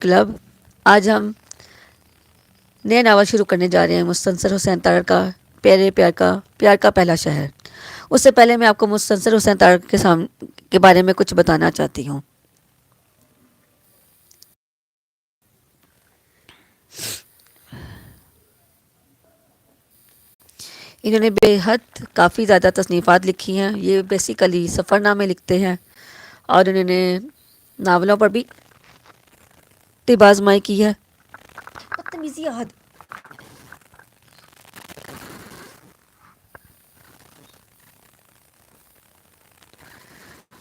Club. آج ہم نئے ناول شروع کرنے جا رہے ہیں مستنصر حسین تارڑ کا پیارے پیار کا پہلا شہر. اس سے پہلے میں آپ کو مستنصر حسین تارڑ کے بارے میں کچھ بتانا چاہتی ہوں. انہوں نے بے حد کافی زیادہ تصنیفات لکھی ہیں. یہ بیسیکلی سفر نامے لکھتے ہیں اور انہوں نے ناولوں پر بھی طب آزمائی کی ہے. بدتمیزی حد.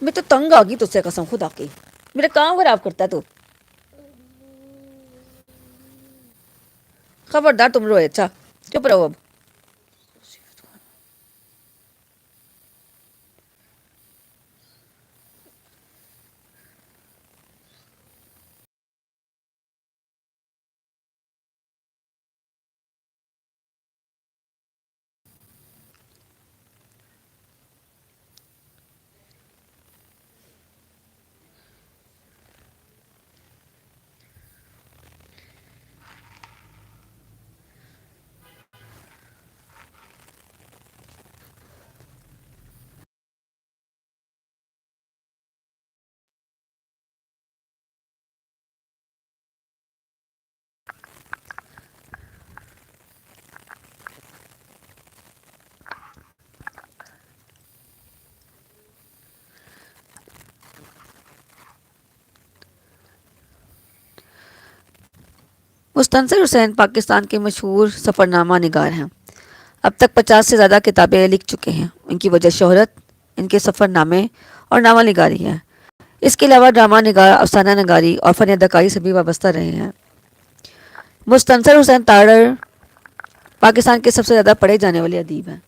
میں تو تنگ آ گئی تجھ سے قسم خدا کی. میرا کام خراب کرتا ہے تو. خبردار تم روئے. اچھا چپ رہو اب. مستنصر حسین پاکستان کے مشہور سفرنامہ نگار ہیں. اب تک 50 سے زیادہ کتابیں لکھ چکے ہیں. ان کی وجہ شہرت ان کے سفر نامے اور ناول نگاری ہے. اس کے علاوہ ڈرامہ نگار، افسانہ نگاری اور فن اداکاری سے بھی وابستہ رہے ہیں. مستنصر حسین تارڑ پاکستان کے سب سے زیادہ پڑھے جانے والے ادیب ہیں.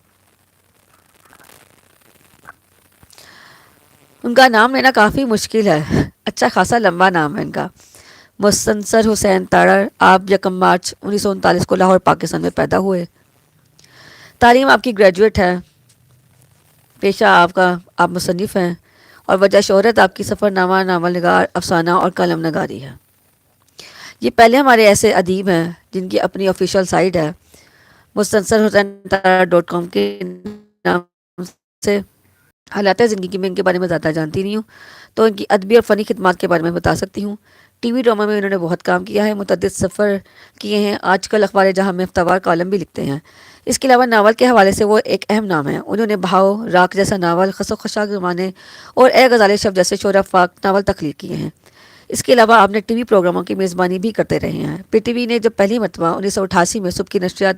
ان کا نام لینا کافی مشکل ہے. اچھا خاصا لمبا نام ہے ان کا. مستنصر حسین تارڑ آپ 1 مارچ 1939 کو لاہور پاکستان میں پیدا ہوئے. تعلیم آپ کی گریجویٹ ہے. پیشہ آپ مصنف ہیں اور وجہ شہرت آپ کی سفر نامہ، ناول نگار، افسانہ اور کلم نگاری ہے. یہ پہلے ہمارے ایسے ادیب ہیں جن کی اپنی آفیشیل سائٹ ہے مستنصر حسین تارڑ.com کے نام سے. حالات زندگی میں ان کے بارے میں زیادہ جانتی نہیں ہوں تو ان کی ادبی اور فنی خدمات کے بارے میں بتا سکتی ہوں. ٹی وی ڈرامہ میں انہوں نے بہت کام کیا ہے. متعدد سفر کیے ہیں. آج کل اخبار جہاں میں ہفتہ وار کالم بھی لکھتے ہیں. اس کے علاوہ ناول کے حوالے سے وہ ایک اہم نام ہے. انہوں نے بہاؤ، راک جیسا ناول، خس و خشاک زمانے اور اے غزال شب جیسے شور افاق ناول تخلیق کیے ہیں. اس کے علاوہ آپ نے ٹی وی پروگراموں کی میزبانی بھی کرتے رہے ہیں. پی ٹی وی نے جب پہلی مرتبہ 1988 میں صبح کی نشریات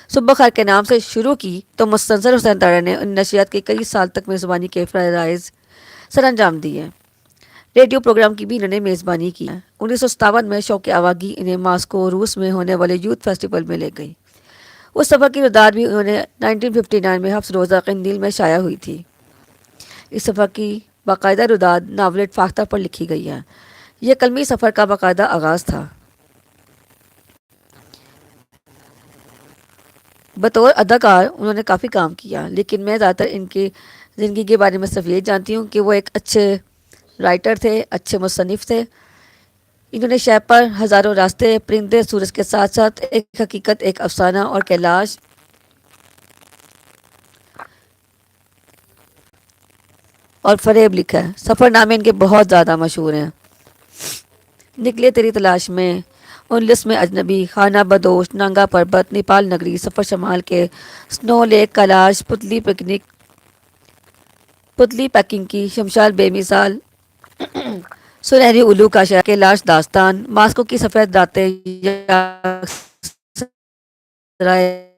صبح بخیر کے نام سے شروع کی تو مستنصر حسین تارڑ نے ان نشریات کے کئی سال تک میزبانی کے فرائض سر انجام دیے. ریڈیو پروگرام کی بھی انہوں نے میزبانی کی. 1957 میں شوق آواگی انہیں ماسکو روس میں ہونے والے یوتھ فیسٹیول میں لے گئی. اس سفر کی رداد بھی انہوں نے 1959 میں حفظ روزہ قندیل میں شائع ہوئی تھی. اس سفر کی باقاعدہ رداد ناولٹ فاختہ پر لکھی گئی ہے. یہ قلمی سفر کا باقاعدہ آغاز تھا. بطور اداکار انہوں نے کافی کام کیا لیکن میں زیادہ تر ان کی زندگی کے بارے میں صرف یہ جانتی ہوں کہ وہ ایک اچھے رائٹر تھے، اچھے مصنف تھے. انہوں نے شے پر، ہزاروں راستے، پرندے، سورج کے ساتھ ساتھ ایک حقیقت، ایک افسانہ اور کیلاش اور فریب لکھا ہے. سفر نامے ان کے بہت زیادہ مشہور ہیں. نکلے تیری تلاش میں، انلس میں اجنبی، خانہ بدوش، نانگا پربت، نیپال نگری، سفر شمال کے، سنو لیک، کیلاش، پتلی پیکنگ کی، شمشاد بے مثال، سنہری الو کا شہر، کیلاش داستان، ماسکو کی سفید راتیں،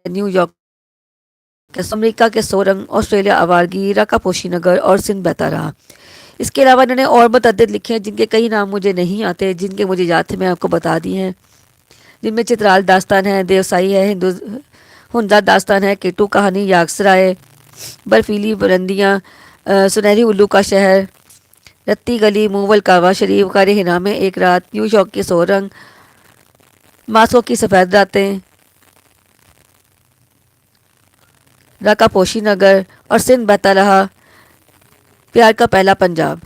نیو یارک، امریکہ کے سورنگ، آسٹریلیا آوارگی، راکا پوشی نگر اور سندھ بہتا رہا. اس کے علاوہ انہوں نے اور متعدد لکھے ہیں جن کے کئی نام مجھے نہیں آتے، جن کے مجھے یاد تھے میں آپ کو بتا دی ہیں. جن میں چترال داستان ہے، دیوسائی ہے، ہندا داستان ہے، کیٹو کہانی، یاگسرائے، برفیلی بلندیاں، سنہری الو کا شہر، رتی گلی، موول کعبہ شریف، غار ہرا میں ایک رات، نیو یارک کی سورنگ، ماسکو کی سفید راتیں، راکا پوشی نگر اور سندھ بہتا رہا، پیار کا پہلا پنجاب.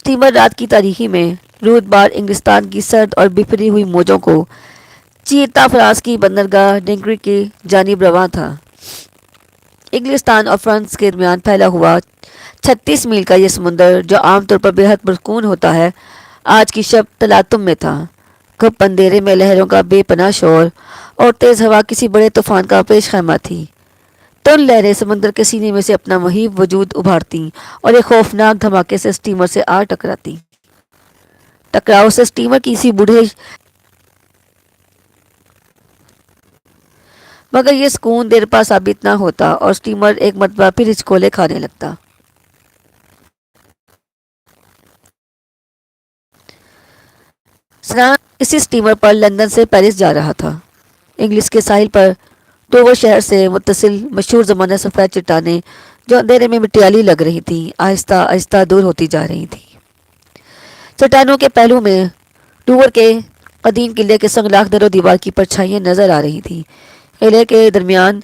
اسٹیمر رات کی تاریکی میں رود بار انگلستان کی سرد اور بپھری ہوئی موجوں کو چیرتا فرانس کی بندرگاہ ڈنکرک کی جانب رواں تھا۔ انگلستان اور فرانس کے درمیان پھیلا ہوا 36 میل کا یہ سمندر، جو عام طور پر بے حد پرسکون ہوتا ہے، آج کی شب تلاطم میں تھا۔ گھپ اندھیرے میں لہروں کا بے پناہ شور اور تیز ہوا کسی بڑے طوفان کا پیش خیمہ تھی۔ تن لہریں سمندر کے سینے میں سے اپنا مہیب وجود ابھارتی اور ایک خوفناک دھماکے سے اسٹیمر سے آ ٹکراتی۔ ٹکراؤ سے اسٹیمر کی اسی بوڑھے مگر یہ سکون دیر پا ثابت نہ ہوتا اور اسٹیمر ایک مرتبہ پھر ہچکولے کھانے لگتا۔ سنان اسی اسٹیمر پر لندن سے پیرس جا رہا تھا۔ انگلش کے ساحل پر ڈوور شہر سے متصل مشہور زمانہ سفید چٹانیں جو اندھیرے میں مٹیالی لگ رہی تھیں، آہستہ آہستہ دور ہوتی جا رہی تھیں۔ چٹانوں کے پہلو میں ڈوور کے قدیم قلعے کے سنگلاخ در و دیوار کی پرچھائیاں نظر آ رہی تھیں۔ قلعے کے درمیان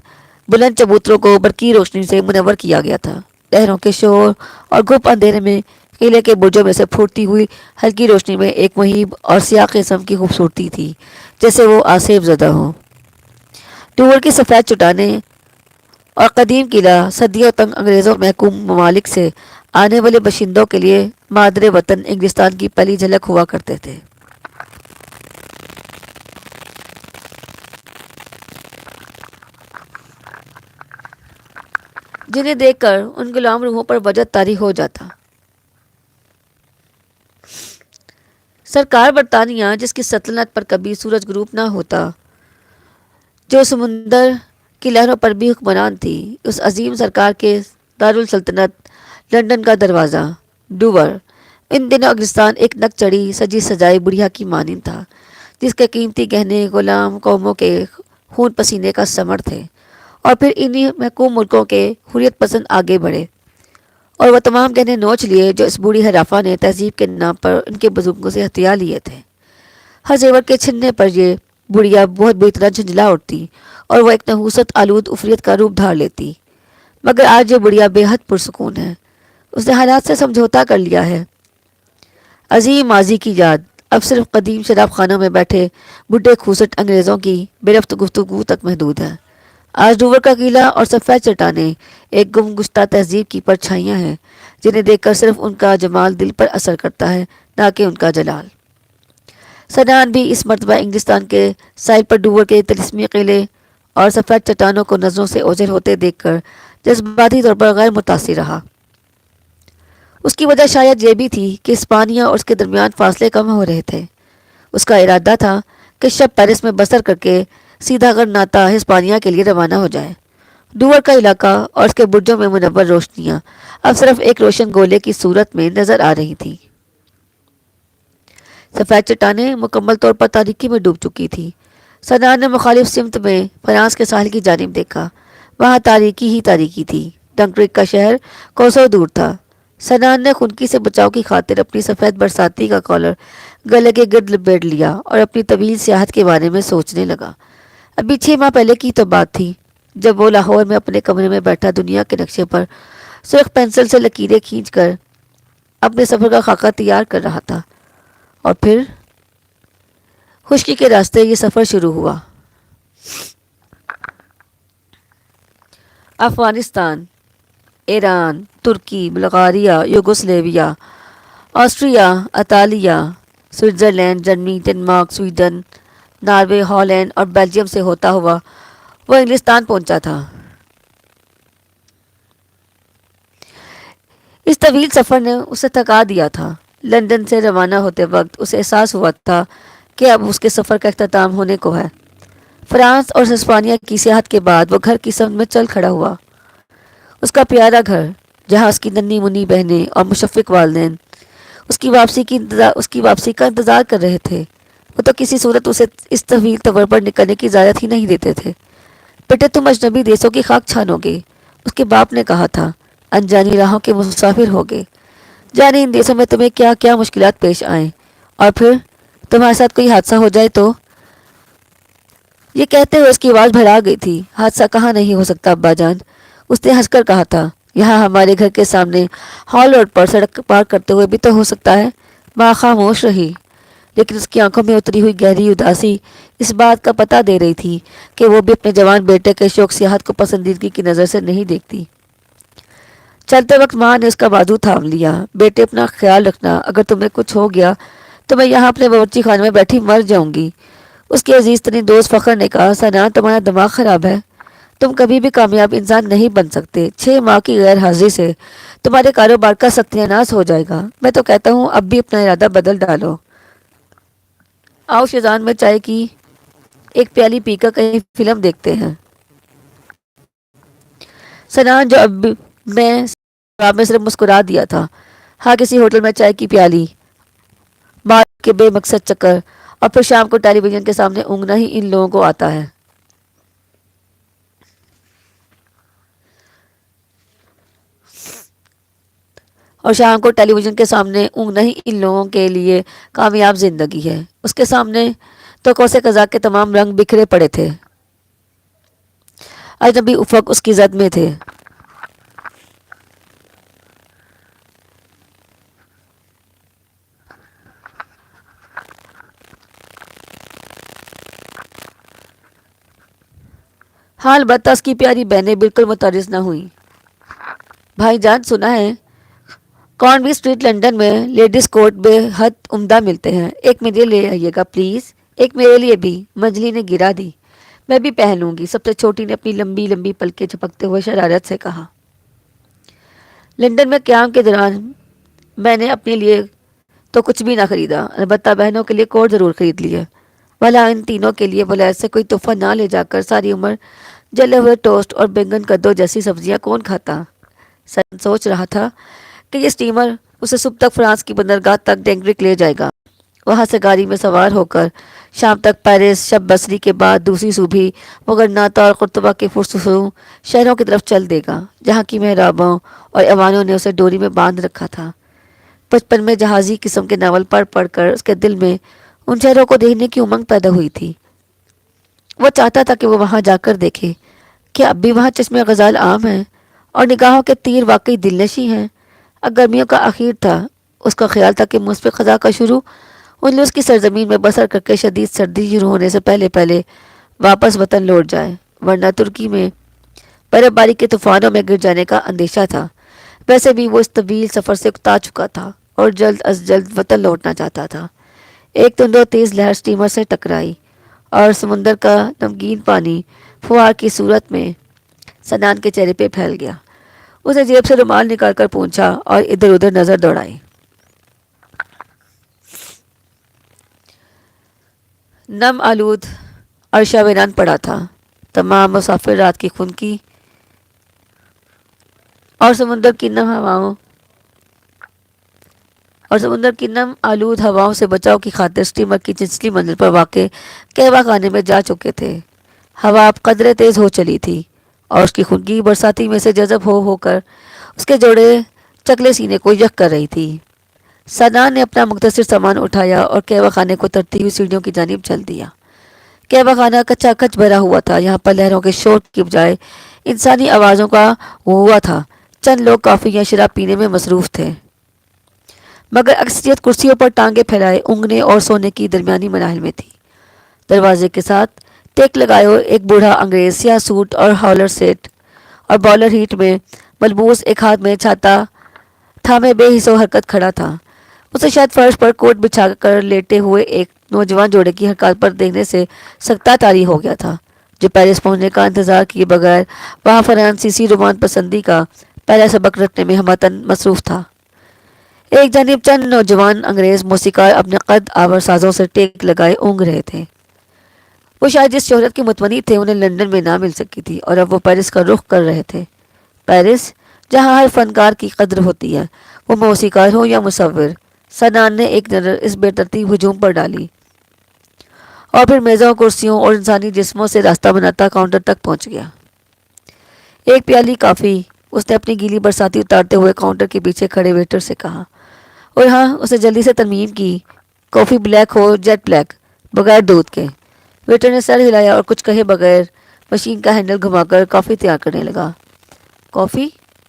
بلند چبوتروں کو برقی روشنی سے منور کیا گیا تھا۔ لہروں کے شور اور گھپ اندھیرے میں قلعے کے برجوں میں سے پھوٹتی ہوئی ہلکی روشنی میں ایک مہیب اور سیاہ قسم کی خوبصورتی تھی، جیسے وہ آسیب زدہ ہوں۔ ڈوور کی سفید چٹانیں اور قدیم قلعہ صدیوں تک انگریزوں محکوم ممالک سے آنے والے باشندوں کے لیے مادر وطن انگلستان کی پہلی جھلک ہوا کرتے تھے۔ جنہیں دیکھ کر ان غلام روحوں پر وجد طاری ہو جاتا۔ سرکار برطانیہ، جس کی سلطنت پر کبھی سورج غروب نہ ہوتا، جو سمندر کی لہروں پر بھی حکمران تھی، اس عظیم سرکار کے دارالسلطنت لندن کا دروازہ ڈوور ان دنوں انگلستان ایک نک چڑھی سجی سجائی بڑھیا کی مانند تھا، جس کے قیمتی گہنے غلام قوموں کے خون پسینے کا ثمر تھے۔ اور پھر انہی محکوم ملکوں کے حریت پسند آگے بڑھے اور وہ تمام گہنے نوچ لیے جو اس بوڑھی ہرافہ نے تہذیب کے نام پر ان کے بزرگوں سے ہتھیا لیے تھے۔ ہر زیور کے چھننے پر یہ بڑھیا بہت بری طرح جھنجھلا اٹھتی اور وہ ایک نحوست آلود افریت کا روپ دھار لیتی۔ مگر آج یہ بڑھیا بے حد پرسکون ہے۔ اس نے حالات سے سمجھوتا کر لیا ہے۔ عظیم ماضی کی یاد اب صرف قدیم شراب خانوں میں بیٹھے بڈھے کھوسٹ انگریزوں کی بے رفت گفتگو تک محدود ہے۔ آج ڈوور کا قلعہ اور سفید چٹانیں ایک گم گشتہ تہذیب کی پرچھائیاں ہیں، جنہیں دیکھ کر صرف ان کا جمال دل پر اثر کرتا ہے، نہ کہ ان کا جلال۔ سنان بھی اس مرتبہ انگلستان کے ساحل پر ڈوور کے طلسمی قلعے اور سفید چٹانوں کو نظروں سے اوجھل ہوتے دیکھ کر جذباتی طور پر غیر متاثر رہا۔ اس کی وجہ شاید یہ بھی تھی کہ اسپانیہ اور اس کے درمیان فاصلے کم ہو رہے تھے۔ اس کا ارادہ تھا کہ شب پیرس میں بسر کر کے سیدھا غرناطہ ہسپانیہ کے لیے روانہ ہو جائے۔ ڈوور کا علاقہ اور اس کے برجوں میں منور روشنیاں اب صرف ایک روشن گولے کی صورت میں نظر آ رہی تھیں۔ سفید چٹانیں مکمل طور پر تاریکی میں ڈوب چکی تھی۔ سنان نے مخالف سمت میں فرانس کے ساحل کی جانب دیکھا۔ وہاں تاریکی ہی تاریکی تھی۔ ڈنکرک کا شہر کوسوں دور تھا۔ سنان نے خنکی سے بچاؤ کی خاطر اپنی سفید برساتی کا کالر گلے کے گرد لپیٹ لیا اور اپنی طویل سیاحت کے بارے میں سوچنے لگا۔ ابھی 6 ماہ پہلے کی تو بات تھی جب وہ لاہور میں اپنے کمرے میں بیٹھا دنیا کے نقشے پر سرخ پینسل سے لکیریں کھینچ کر اپنے سفر کا خاکہ تیار کر رہا تھا، اور پھر خشکی کے راستے یہ سفر شروع ہوا۔ Afghanistan, Iran, Turkey, Bulgaria, Yugoslavia, Austria, اطالیہ، Switzerland, Germany, Denmark, Sweden, Norway, Holland اور بیلجیم سے ہوتا ہوا وہ انگلستان پہنچا تھا۔ اس طویل سفر نے اسے تھکا دیا تھا۔ لندن سے روانہ ہوتے وقت اسے احساس ہوا تھا کہ اب اس کے سفر کا اختتام ہونے کو ہے۔ فرانس اور ہسپانیہ کی سیاحت کے بعد وہ گھر کی سمت میں چل کھڑا ہوا۔ اس کا پیارا گھر، جہاں اس کی ننھی منھی بہنیں اور مشفق والدین اس کی واپسی کا انتظار کر رہے تھے۔ وہ تو کسی صورت اسے اس طویل سفر پر نکلنے کی اجازت ہی نہیں دیتے تھے۔ بیٹے تم اجنبی دیسوں کی خاک چھانو گے، اس کے باپ نے کہا تھا، انجانی راہوں کے مسافر ہوگے، جانے ان دیسوں میں تمہیں کیا کیا مشکلات پیش آئیں، اور پھر تمہارے ساتھ کوئی حادثہ ہو جائے تو۔ یہ کہتے ہوئے اس کی آواز بھرا گئی تھی۔ حادثہ کہاں نہیں ہو سکتا ابا جان، اس نے ہنس کر کہا تھا، یہاں ہمارے گھر کے سامنے ہال روڈ پر سڑک پار کرتے ہوئے بھی تو ہو سکتا ہے۔ ماں خاموش رہی، لیکن اس کی آنکھوں میں اتری ہوئی گہری اداسی اس بات کا پتہ دے رہی تھی کہ وہ بھی اپنے جوان بیٹے کے شوق سیاحت کو پسندیدگی کی نظر سے نہیں دیکھتی۔ چلتے وقت ماں نے اس کا بازو تھام لیا۔ بیٹے اپنا خیال رکھنا، اگر تمہیں کچھ ہو گیا تو میں یہاں اپنے باورچی خانے میں بیٹھی مر جاؤں گی۔ اس کے عزیز ترین دوست فخر نے کہا، سنا تمہارا دماغ خراب ہے، تم کبھی بھی کامیاب انسان نہیں بن سکتے۔ 6 ماہ کی غیر حاضری سے تمہارے کاروبار کا ستیہ ناش ہو جائے گا۔ میں تو کہتا ہوں اب بھی اپنا ارادہ بدل ڈالو۔ آؤ شیزان میں چائے کی ایک پیالی پی کر کہیں فلم دیکھتے ہیں۔ سنان جو اب میں جواب میں صرف مسکرا دیا تھا۔ ہاں، کسی ہوٹل میں چائے کی پیالی، مار کے بے مقصد چکر، اور پھر شام کو ٹیلی ویژن کے سامنے اونگنا ہی ان لوگوں کو آتا ہے۔ اور شام کو ٹیلی ویژن کے سامنے اونگنا ہی ان لوگوں کے لیے کامیاب زندگی ہے۔ اس کے سامنے تو کوسے قزاق کے تمام رنگ بکھرے پڑے تھے۔ اجنبی افق اس کی زد میں تھے۔ ہاں، البتہ اس کی پیاری بہنیں بالکل متعرض نہ ہوئیں۔ بھائی جان، سنا ہے کارنبی اسٹریٹ لندن میں لیڈیز کوٹ بے حد عمدہ ملتے ہیں، ایک میرے لے آئیے گا پلیز۔ ایک میرے لیے بھی، منجلی نے گرا دی۔ میں بھی پہن لوں گی، سب سے چھوٹی نے اپنی لمبی لمبی پلکیں جھپکتے ہوئے شرارت سے کہا۔ لندن میں قیام کے دوران میں نے اپنے لیے تو کچھ بھی نہ خریدا، البتہ بہنوں کے لیے کوٹ ضرور خرید لیے۔ بھلا ان تینوں کے لیے بلید سے کوئی تحفہ نہ لے جا کر ساری عمر جلے ہوئے ٹوسٹ اور بینگن کدو جیسی سبزیاں کون کھاتا؟ سن سوچ رہا تھا کہ یہ اسٹیمر اسے صبح تک فرانس کی بندرگاہ تک ڈینکرک لے جائے گا، وہاں سے گاڑی میں سوار ہو کر شام تک پیرس، شب بصری کے بعد دوسری صبح مغرناطہ اور قرطبہ کے پرسکون شہروں کی طرف چل دے گا، جہاں کی محرابوں اور ایوانوں نے اسے ڈوری میں باندھ رکھا تھا۔ بچپن میں جہازی قسم کے ناول پڑھ پڑھ کر اس کے دل میں ان شہروں کو دیکھنے کی امنگ پیدا ہوئی تھی۔ وہ چاہتا تھا کہ وہ وہاں جا کر دیکھے کہ اب بھی وہاں چشمے غزال عام ہیں اور نگاہوں کے تیر واقعی دلنشیں ہیں۔ اب گرمیوں کا آخر تھا، اس کا خیال تھا کہ مثبت خزاں کا شروع اس کی سرزمین میں بسر کر کے شدید سردی شروع ہونے سے پہلے پہلے واپس وطن لوٹ جائے، ورنہ ترکی میں برف باری کے طوفانوں میں گر جانے کا اندیشہ تھا۔ ویسے بھی وہ اس طویل سفر سے اکتا چکا تھا اور جلد از جلد وطن لوٹنا چاہتا تھا۔ ایک تند و تیز لہر اسٹیمر سے ٹکرائی اور سمندر کا نمگین پانی فوار کی صورت میں سنان کے چہرے پہ پھیل گیا۔ اس نے جیب سے رومال نکال کر پونچھا اور ادھر ادھر نظر دوڑائی۔ نم آلود عرشہ ویران پڑا تھا۔ تمام مسافر رات کی خنکی اور سمندر کی نم آلود ہواؤں سے بچاؤ کی خاطر اسٹیمر کی نچلی منزل پر واقع کہوہ خانے میں جا چکے تھے۔ ہوا اب قدرے تیز ہو چلی تھی اور اس کی خنکی برساتی میں سے جذب ہو کر اس کے جوڑے چکلے سینے کو یک کر رہی تھی۔ سنان نے اپنا مختصر سامان اٹھایا اور کہوہ خانے کو ترتی ہوئی سیڑھیوں کی جانب چل دیا۔ کہوہ خانہ کچا کچ بھرا ہوا تھا، یہاں پر لہروں کے شور کی بجائے انسانی آوازوں کا ہوا تھا۔ چند لوگ کافی یا شراب پینے میں مصروف تھے، مگر اکثریت کرسیوں پر ٹانگیں پھیلائے اونگنے اور سونے کی درمیانی مراحل میں تھی۔ دروازے کے ساتھ ٹیک لگائے ایک بوڑھا انگریز سیاہ سوٹ اور ہالر سیٹ اور بولر ہیٹ میں ملبوس، ایک ہاتھ میں چھاتا تھامے بے حس و حرکت کھڑا تھا۔ اسے شاید فرش پر کوٹ بچھا کر لیٹے ہوئے ایک نوجوان جوڑے کی حرکات پر دیکھنے سے سکتہ طاری ہو گیا تھا، جو پیرس پہنچنے کا انتظار کیے بغیر وہاں فرانسیسی رومان پسندی کا پہلا سبق رٹنے میں ہمتاً مصروف تھا۔ ایک جانب چند نوجوان انگریز موسیقار اپنے قد آور سازوں سے ٹیک لگائے اونگ رہے تھے۔ وہ شاید جس شہرت کی متمنی تھے انہیں لندن میں نہ مل سکی تھی، اور اب وہ پیرس کا رخ کر رہے تھے۔ پیرس، جہاں ہر فنکار کی قدر ہوتی ہے، وہ موسیقار ہو یا مصور۔ سنان نے ایک نظر اس بے ترتیب ہجوم پر ڈالی اور پھر میزوں، کرسیوں اور انسانی جسموں سے راستہ بناتا کاؤنٹر تک پہنچ گیا۔ ایک پیالی کافی، اس نے اپنی گیلی برساتی اتارتے ہوئے کاؤنٹر کے پیچھے کھڑے ویٹر سے کہا، اور ہاں، اسے جلدی سے ترمیم کی، کافی بلیک ہو، جیٹ بلیک، بغیر دودھ کے۔ ویٹر نے سر ہلایا اور کچھ کہے بغیر مشین کا ہینڈل گھما کر کافی تیار کرنے لگا۔ کافی؟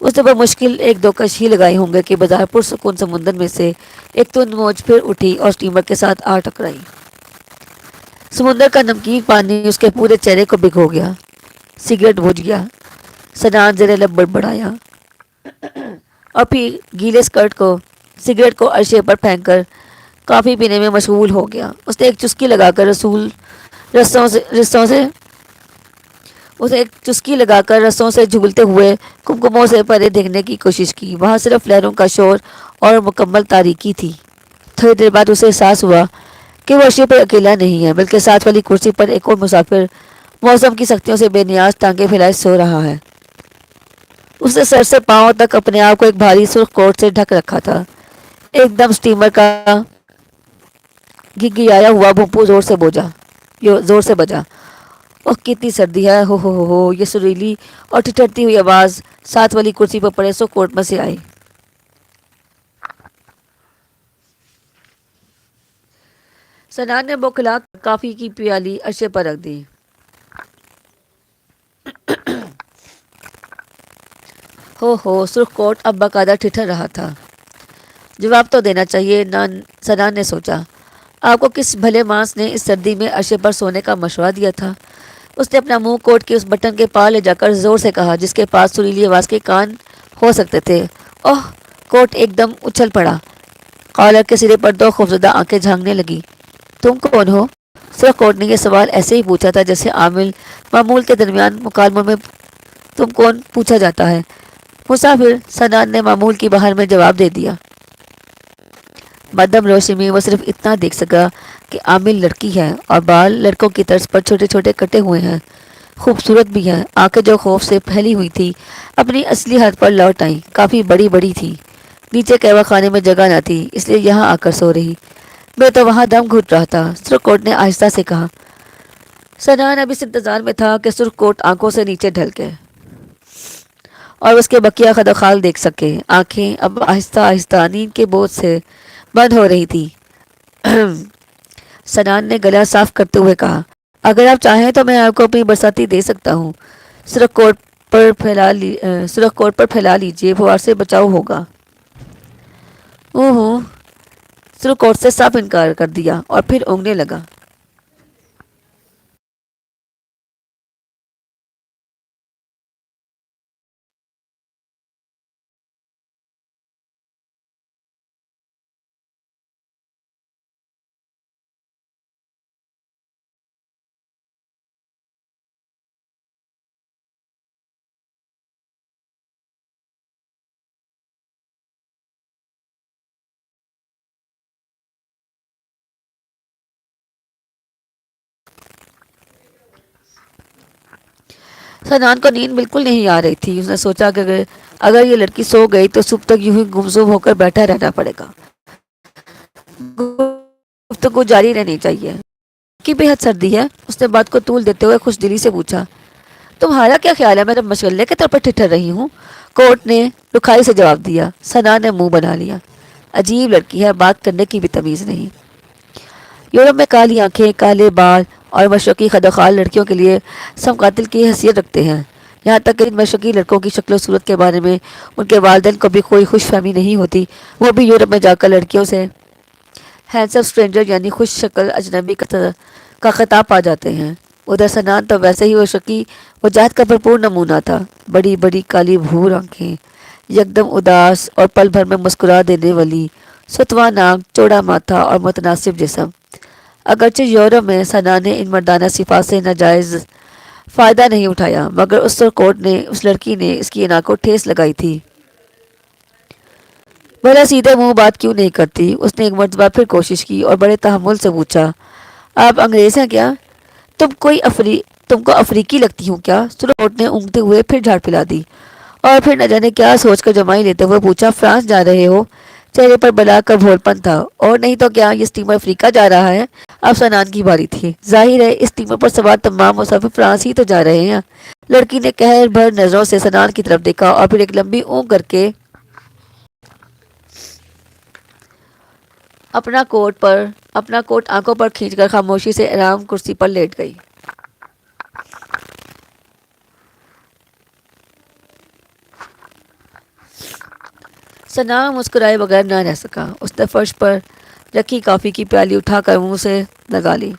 اس نے بمشکل ایک دو کش ہی لگائی ہوں گے کہ بظاہر پرسکون سمندر میں سے ایک تند موج پھر اٹھی اور اسٹیمر کے ساتھ آ ٹکرائی۔ سمندر کا نمکین پانی اس کے پورے چہرے کو بھگو گیا۔ سگریٹ بجھ گیا۔ سنان زیر لب بڑبڑایا اور پھر گیلے اسکرٹ کو سگریٹ کو عرشے پر پھینک کر کافی پینے میں مشغول ہو گیا۔ اس نے ایک چسکی لگا کر رسوں سے جھولتے ہوئے کمکموں سے پرے دیکھنے کی کوشش کی۔ وہاں صرف لہروں کا شور اور مکمل تاریکی تھی۔ تھوڑی دیر بعد اسے احساس ہوا کہ وہ عرصے پر اکیلا نہیں ہے، بلکہ ساتھ والی کرسی پر ایک اور مسافر موسم کی سختیوں سے بے نیاز ٹانگیں پھیلائے سو رہا ہے۔ اس نے سر سے پاؤں تک اپنے آپ کو ایک بھاری سرخ کوٹ سے ڈھک رکھا تھا۔ ایک دم اسٹیمر کا گھگھیایا ہوا بھونپو زور سے بجا۔ اوہ کتنی سردی ہے، ہو یہ سریلی اور ٹھٹھرتی ہوئی آواز ساتھ والی کرسی پر پڑے سو کوٹ میں سے آئی۔ سنان نے بوکھلا کافی کی پیالی عرشے پر رکھ دی۔ ہو سرخ کوٹ اب باقاعدہ ٹھٹھر رہا تھا۔ جواب تو دینا چاہیے، سنان نے سوچا۔ آپ کو کس بھلے مانس نے اس سردی میں عرشے پر سونے کا مشورہ دیا تھا؟ اس نے اپنا منہ کوٹ کے اس بٹن کے پار لے جا کر زور سے کہا جس کے پاس سریلی آواز کے کان ہو سکتے تھے۔ اوہ! کوٹ ایک دم اچھل پڑا۔ کالر کے سرے پر دو خوفزدہ آنکھیں جھانکنے لگی۔ تم کون ہو؟ سرخ کوٹ نے یہ سوال ایسے ہی پوچھا تھا جیسے عامل معمول کے درمیان مکالموں میں تم کون پوچھا جاتا ہے۔ مسافر، سنان نے معمول کی بہار میں جواب دے دیا۔ مدھم روشنی میں وہ صرف اتنا دیکھ سکا کہ عامل لڑکی ہے اور بال لڑکوں کی طرز پر چھوٹے چھوٹے کٹے ہوئے ہیں۔ خوبصورت بھی ہے۔ آنکھیں جو خوف سے پھیلی ہوئی تھی اپنی اصلی حد پر لوٹ آئیں۔ کافی بڑی بڑی تھی۔ نیچے قہوہ خانے میں جگہ نہ تھی، اس لیے یہاں آ کر سو رہی۔ میں تو وہاں دم گھٹ رہا تھا، سرخ کوٹ نے آہستہ سے کہا۔ سنان اب اس انتظار میں تھا کہ سرخ کوٹ آنکھوں سے نیچے ڈھلکے اور اس کے بقیہ خد و خال دیکھ سکے۔ آنکھیں اب آہستہ آہستہ نیند کے بوجھ سے بند ہو رہی تھی۔ سنان نے گلا صاف کرتے ہوئے کہا، اگر آپ چاہیں تو میں آپ کو اپنی برساتی دے سکتا ہوں۔ سرخ کوٹ پر پھیلا لیجیے، فوار سے بچاؤ ہوگا۔ سرخ کوٹ سے صاف انکار کر دیا اور پھر اونگنے لگا۔ سنان کو نیند بالکل نہیں آ رہی تھی۔ اس نے سوچا کہ اگر یہ لڑکی سو گئی تو صبح تک یوں ہی گمسم ہو کر بیٹھا رہنا پڑے گا۔ گفتگو جاری رہنی چاہیے۔ کی بے حد سردی ہے، اس نے بات کو طول دیتے ہوئے خوش دلی سے پوچھا۔ تمہارا کیا خیال ہے میں مشغلے کے طور پر ٹھٹھر رہی ہوں؟ کوٹ نے رکھائی سے جواب دیا۔ سنان نے منہ بنا لیا۔ عجیب لڑکی ہے، بات کرنے کی بھی تمیز نہیں۔ یورپ میں کالی آنکھیں، کالے بال اور مشرقی خدوخال لڑکیوں کے لیے سم قاتل کی حیثیت رکھتے ہیں۔ یہاں تک کہ ان مشرقی لڑکوں کی شکل و صورت کے بارے میں ان کے والدین کو بھی کوئی خوش فہمی نہیں ہوتی، وہ بھی یورپ میں جا کر لڑکیوں سے ہینڈسم اسٹرینجر یعنی خوش شکل اجنبی کا خطاب پا جاتے ہیں۔ ادھر سنان تو ویسے ہی مشرقی وجاہت کا بھرپور نمونہ تھا۔ بڑی بڑی کالی بھور آنکھیں، یکدم اداس اور پل بھر میں مسکرا دینے والی، ستواں ناک، چوڑا ماتھا اور متناسب جسم۔ اگرچہ یورپ میں سنان نے ان مردانہ صفات سے ناجائز فائدہ نہیں اٹھایا، مگر اس سرخ کوٹ نے، اس لڑکی نے اس کی انا کو ٹھیس لگائی تھی۔ بھلا سیدھے منہ بات کیوں نہیں کرتی؟ اس نے ایک مرتبہ پھر کوشش کی اور بڑے تحمل سے پوچھا، آپ انگریز ہیں کیا؟ تم کو افریقی لگتی ہوں کیا؟ سرخ کوٹ نے اونگتے ہوئے پھر جھاڑ پھیلا دی اور پھر نہ جانے کیا سوچ کر جمائی لیتے ہوئے پوچھا، فرانس جا رہے ہو؟ چہرے پر بلا کا بھول پن تھا۔ اور نہیں تو کیا، یہ اسٹیمر افریقہ جا رہا ہے؟ اب سنان کی باری تھی۔ ظاہر ہے اس اسٹیمر پر سوار تمام مسافر فرانس ہی تو جا رہے ہیں۔ لڑکی نے قہر بھر نظروں سے سنان کی طرف دیکھا اور پھر ایک لمبی اونگ کر کے اپنا کوٹ آنکھوں پر کھینچ کر خاموشی سے آرام کرسی پر لیٹ گئی۔ ثنا مسکرائے بغیر نہ رہ سکا. اس نے فرش پر رکھی کافی کی پیالی اٹھا کر منہ سے لگا لی.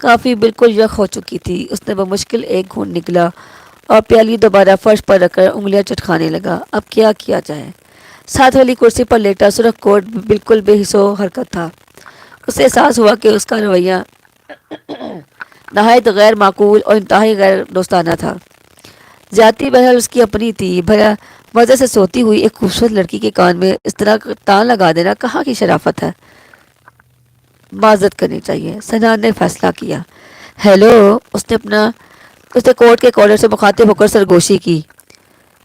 کافی بالکل یخ ہو چکی تھی. اس نے بمشکل ایک گھونٹ نکلا اور پیالی دوبارہ فرش پر رکھ کر انگلیاں چٹکانے لگا. اب کیا کیا جائے؟ ساتھ والی کرسی پر لیٹا سرخ کوٹ بالکل بے حس و حرکت تھا. اسے احساس ہوا کہ اس کا رویہ نہایت غیر معقول اور انتہائی غیر دوستانہ تھا. زیادتی بہرحال اس کی اپنی تھی. بھلا مزے سے سوتی ہوئی ایک خوبصورت لڑکی کے کان میں اس طرح تان لگا دینا کہاں کی شرافت ہے؟ معذرت کرنی چاہیے، ثنا نے فیصلہ کیا. ہیلو، اس نے کوٹ کے کالر سے مخاطب ہو کر سرگوشی کی.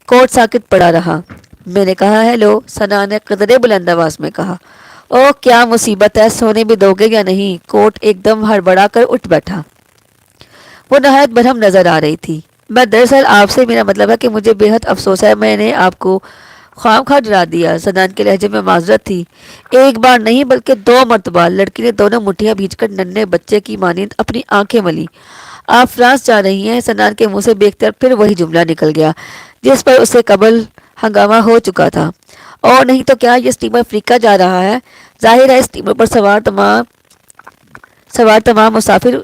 کوٹ ساکت پڑا رہا. میں نے کہا ہیلو، ثنا نے قدرے بلند آواز میں کہا. او کیا مصیبت ہے، سونے بھی دو گے یا نہیں؟ کوٹ ایک دم ہڑبڑا کر اٹھ بیٹھا. وہ نہایت برہم نظر آ رہی تھی. میں دراصل آپ سے میرا مطلب ہے کہ مجھے بے حد افسوس ہے میں نے آپ کو خواہ خواہ ڈرا دیا. ثنا کے لہجے میں معذرت تھی. ایک بار نہیں بلکہ 2 مرتبہ. لڑکی نے دونوں مٹھیاں بھیج کر ننھے بچے کی مانند اپنی آنکھیں ملی. آپ فرانس جا رہی ہیں؟ ثنا کے منہ سے بے اختیار پھر وہی جملہ نکل گیا جس پر اس سے قبل ہنگامہ ہو چکا تھا. اور نہیں تو کیا، یہ اسٹیمر افریقہ جا رہا ہے. ظاہر ہے اسٹیمر پر سوار تمام مسافر.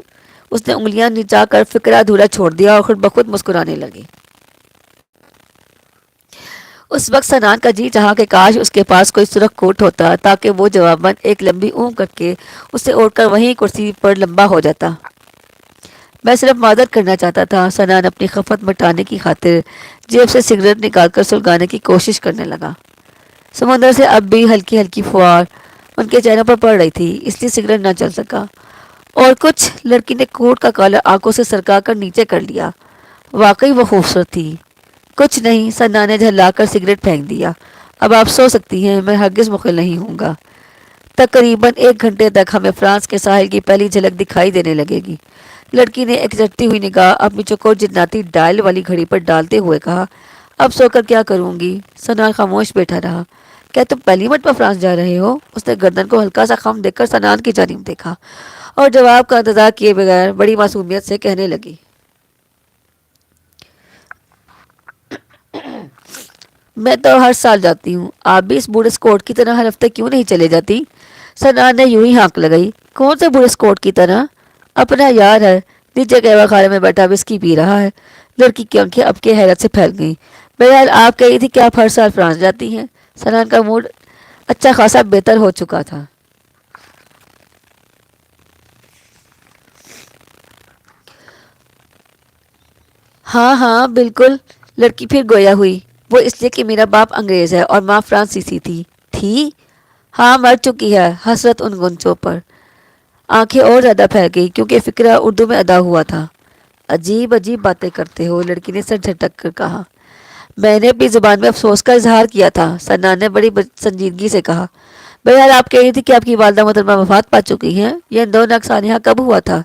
اس نے انگلیاں نچا کر فکرہ ادھورا چھوڑ دیا اور خود بخود مسکرانے لگی. اس وقت سنان کا جی چاہا کہ کاش اس کے پاس کوئی سرخ کوٹ ہوتا تاکہ وہ جواباً ایک لمبی اونگ کر کے اسے اوڑھ کر وہیں کرسی پر لمبا ہو جاتا. میں صرف معذرت کرنا چاہتا تھا. سنان اپنی خفت مٹانے کی خاطر جیب سے سگریٹ نکال کر سلگانے کی کوشش کرنے لگا. سمندر سے اب بھی ہلکی ہلکی فوار ان کے چہروں پر پڑ رہی تھی، اس لیے سگریٹ نہ چل سکا. اور کچھ؟ لڑکی نے کوٹ کا کالر آنکھوں سے سرکا کر نیچے کر لیا. واقعی وہ خوبصورت تھی. کچھ نہیں، سنا نے جھلا کر سگریٹ پھینک دیا. اب آپ سو سکتی ہیں، میں ہرگز مخل نہیں ہوں گا. تقریباً 1 گھنٹے تک ہمیں فرانس کے ساحل کی پہلی جھلک دکھائی دینے لگے گی. لڑکی نے ایک جھٹتی ہوئی نگاہ اپنی چوکور جناتی ڈائل والی گھڑی پر ڈالتے ہوئے کہا. اب سو کر کیا کروں گی؟ سنا خاموش بیٹھا رہا. کیا تم پہلی مرتبہ فرانس جا رہے ہو؟ اس نے گردن کو ہلکا سا خم دیکھ کر سنان کی جانب دیکھا اور جواب کا انتظار کیے بغیر بڑی معصومیت سے کہنے لگی. میں تو ہر سال جاتی ہوں. آپ بھی اس بوڑھے اسکوٹ کی طرح ہر ہفتے کیوں نہیں چلے جاتی؟ سنان نے یوں ہی ہانک لگائی. کون سے بوڑھے اسکوٹ کی طرح؟ اپنا یار ہے، نیچے قہوہ خانے میں بیٹھا وسکی پی رہا ہے. لڑکی کی آنکھیں اب کے حیرت سے پھیل گئیں. بہرحال آپ کہی تھی کہ آپ ہر سال فرانس جاتی ہیں. سنان کا موڈ اچھا خاصا بہتر ہو چکا تھا. ہاں ہاں بالکل. لڑکی پھر گویا ہوئی. وہ اس لیے کہ میرا باپ انگریز ہے اور ماں فرانسیسی تھی. ہاں مر چکی ہے. حسرت ان گنچوں پر. آنکھیں اور زیادہ پھیل گئی کیونکہ فکرہ اردو میں ادا ہوا تھا. عجیب عجیب باتیں کرتے ہو، لڑکی نے سر جھٹک کر کہا. میں نے اپنی زبان میں افسوس کا اظہار کیا تھا. سنان نے بڑی سنجیدگی سے کہا. بہرحال آپ کہہ رہی تھی کہ آپ کی والدہ محترمہ وفات پا چکی ہیں. یہ اندونک سانحہ کب ہوا تھا؟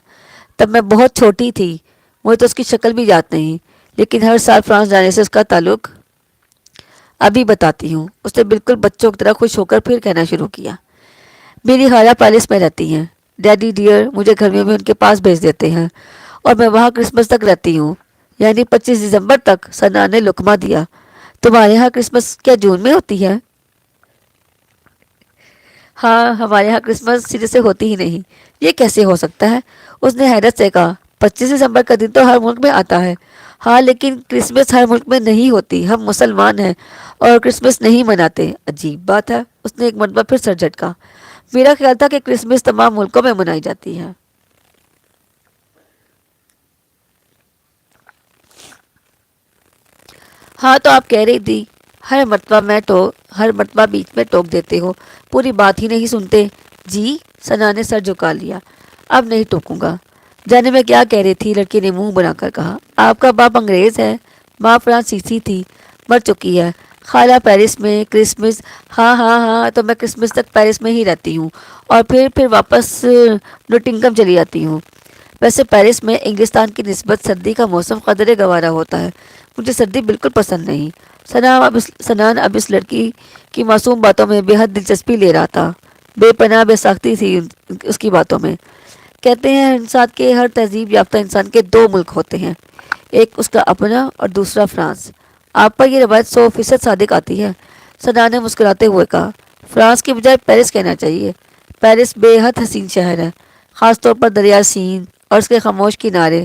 تب میں بہت چھوٹی تھی. مجھے تو اس کی شکل بھی یاد نہیں. لیکن ہر سال فرانس جانے سے اس کا تعلق؟ ابھی بتاتی ہوں. اس نے بالکل بچوں کی طرح خوش ہو کر پھر کہنا شروع کیا. میری خالہ پیرس میں رہتی ہیں. ڈیڈی ڈیئر مجھے گرمیوں میں ان کے پاس بھیج دیتے ہیں اور میں وہاں کرسمس تک رہتی ہوں، یعنی 25 دسمبر تک. سنا نے لقمہ دیا. تمہارے یہاں کرسمس کیا جون میں ہوتی ہے؟ ہاں ہمارے یہاں کرسمس سرے سے ہوتی ہی نہیں. یہ کیسے ہو سکتا ہے؟ اس نے حیرت سے کہا. 25 دسمبر کا دن تو ہر ملک میں آتا ہے. ہاں لیکن کرسمس ہر ملک میں نہیں ہوتی. ہم مسلمان ہیں اور کرسمس نہیں مناتے. عجیب بات ہے. اس نے ایک مرتبہ پھر سر جھٹکا. میرا خیال تھا کہ کرسمس تمام ملکوں میں منائی جاتی ہے. ہاں تو آپ کہہ رہی تھی. ہر مرتبہ بیچ میں ٹوک دیتے ہو، پوری بات ہی نہیں سنتے. جی؟ سنا نے سر جھکا لیا. اب نہیں ٹوکوں گا. جانے میں کیا کہہ رہی تھی؟ لڑکی نے منہ بنا کر کہا. آپ کا باپ انگریز ہے، ماں فرانسیسی تھی، مر چکی ہے. خالہ پیرس میں. کرسمس؟ ہاں ہاں ہاں تو میں کرسمس تک پیرس میں ہی رہتی ہوں اور پھر واپس نوٹنگم چلی جاتی ہوں. ویسے پیرس میں انگلستان کی نسبت سردی کا موسم قدرے گوارا ہوتا ہے. مجھے سردی بالکل پسند نہیں. سنان اب اس لڑکی کی معصوم باتوں میں بے حد دلچسپی لے رہا تھا. بے پناہ بے ساختی تھی اس کی باتوں میں. کہتے ہیں انسان کے ہر تہذیب یافتہ انسان کے 2 ملک ہوتے ہیں، ایک اس کا اپنا اور دوسرا فرانس. آپ پر یہ روایت 100% صادق آتی ہے. سنا نے مسکراتے ہوئے کہا، فرانس کی بجائے پیرس کہنا چاہیے۔ پیرس بے حد حسین شہر ہے، خاص طور پر دریا سین اور اس کے خاموش کنارے،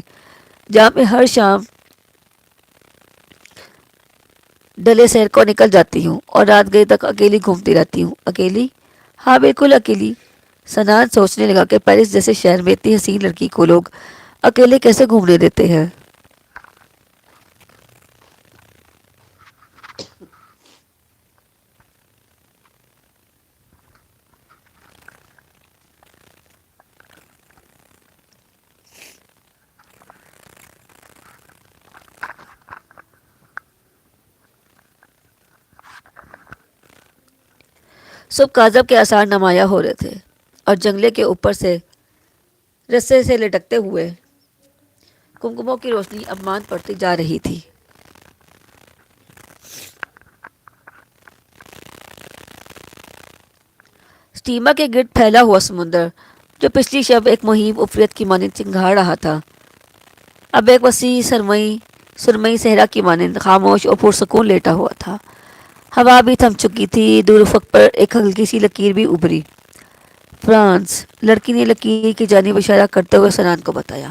جہاں میں ہر شام ڈلے سیر کو نکل جاتی ہوں اور رات گئے تک اکیلی گھومتی رہتی ہوں۔ اکیلی؟ ہاں بالکل اکیلی۔ سنان سوچنے لگا کہ پیرس جیسے شہر میں اتنی حسین لڑکی کو لوگ اکیلے کیسے گھومنے دیتے ہیں۔ صبح کاذب کے آثار نمایاں ہو رہے تھے اور جنگلے کے اوپر سے رسے سے لٹکتے ہوئے کمکموں کی روشنی اب مان پڑتی جا رہی تھی۔ سٹیمر کے گرد پھیلا ہوا سمندر جو پچھلی شب ایک مہیب عفریت کی مانند چنگھاڑ رہا تھا، اب ایک وسیع سرمئی صحرا کی مانند خاموش اور پرسکون لیٹا ہوا تھا۔ ہوا بھی تھم چکی تھی، دور افق پر ایک ہلکی سی لکیر بھی ابھری۔ فرانس، لڑکی نے لکیر کی جانب اشارہ کرتے ہوئے سنان کو بتایا۔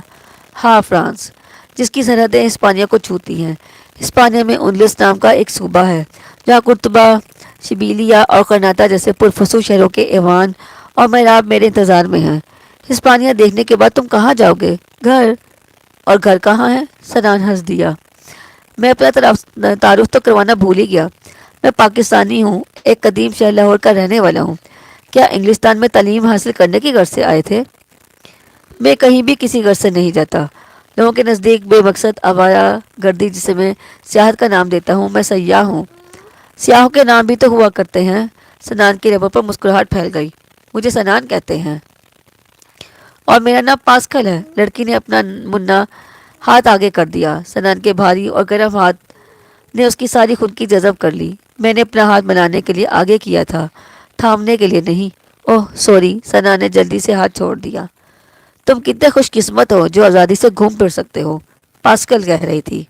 ہاں فرانس، جس کی سرحدیں ہسپانیہ کو چھوتی ہیں۔ ہسپانیہ میں انلس نام کا ایک صوبہ ہے جہاں قرطبہ، شبیلیہ اور کرناٹا جیسے پرفسو شہروں کے ایوان اور محراب میرے انتظار میں ہیں۔ ہسپانیہ دیکھنے کے بعد تم کہاں جاؤ گے؟ گھر؟ اور گھر کہاں ہے؟ سنان ہنس دیا۔ میں اپنا تعارف تو کروانا بھول ہی گیا، میں پاکستانی ہوں، ایک قدیم شہر لاہور کا رہنے والا ہوں۔ کیا انگلستان میں تعلیم حاصل کرنے کی غرض سے آئے تھے؟ میں کہیں بھی کسی غرض سے نہیں جاتا، لوگوں کے نزدیک بے مقصد آوارہ گردی جسے میں سیاحت کا نام دیتا ہوں۔ میں سیاح ہوں۔ سیاحوں کے نام بھی تو ہوا کرتے ہیں۔ سنان کے لبوں پر مسکراہٹ پھیل گئی۔ مجھے سنان کہتے ہیں اور میرا نام پاسکل ہے۔ لڑکی نے اپنا منا ہاتھ آگے کر دیا۔ سنان کے بھاری اور گرم ہاتھ نے اس کی ساری خودکی جذب کر لی۔ میں نے اپنا ہاتھ بنانے کے لیے آگے کیا تھا، تھامنے کے لیے نہیں۔ اوہ سوری، سنا نے جلدی سے ہاتھ چھوڑ دیا۔ تم کتنے خوش قسمت ہو جو آزادی سے گھوم پھر سکتے ہو، پاسکل کہہ رہی تھی۔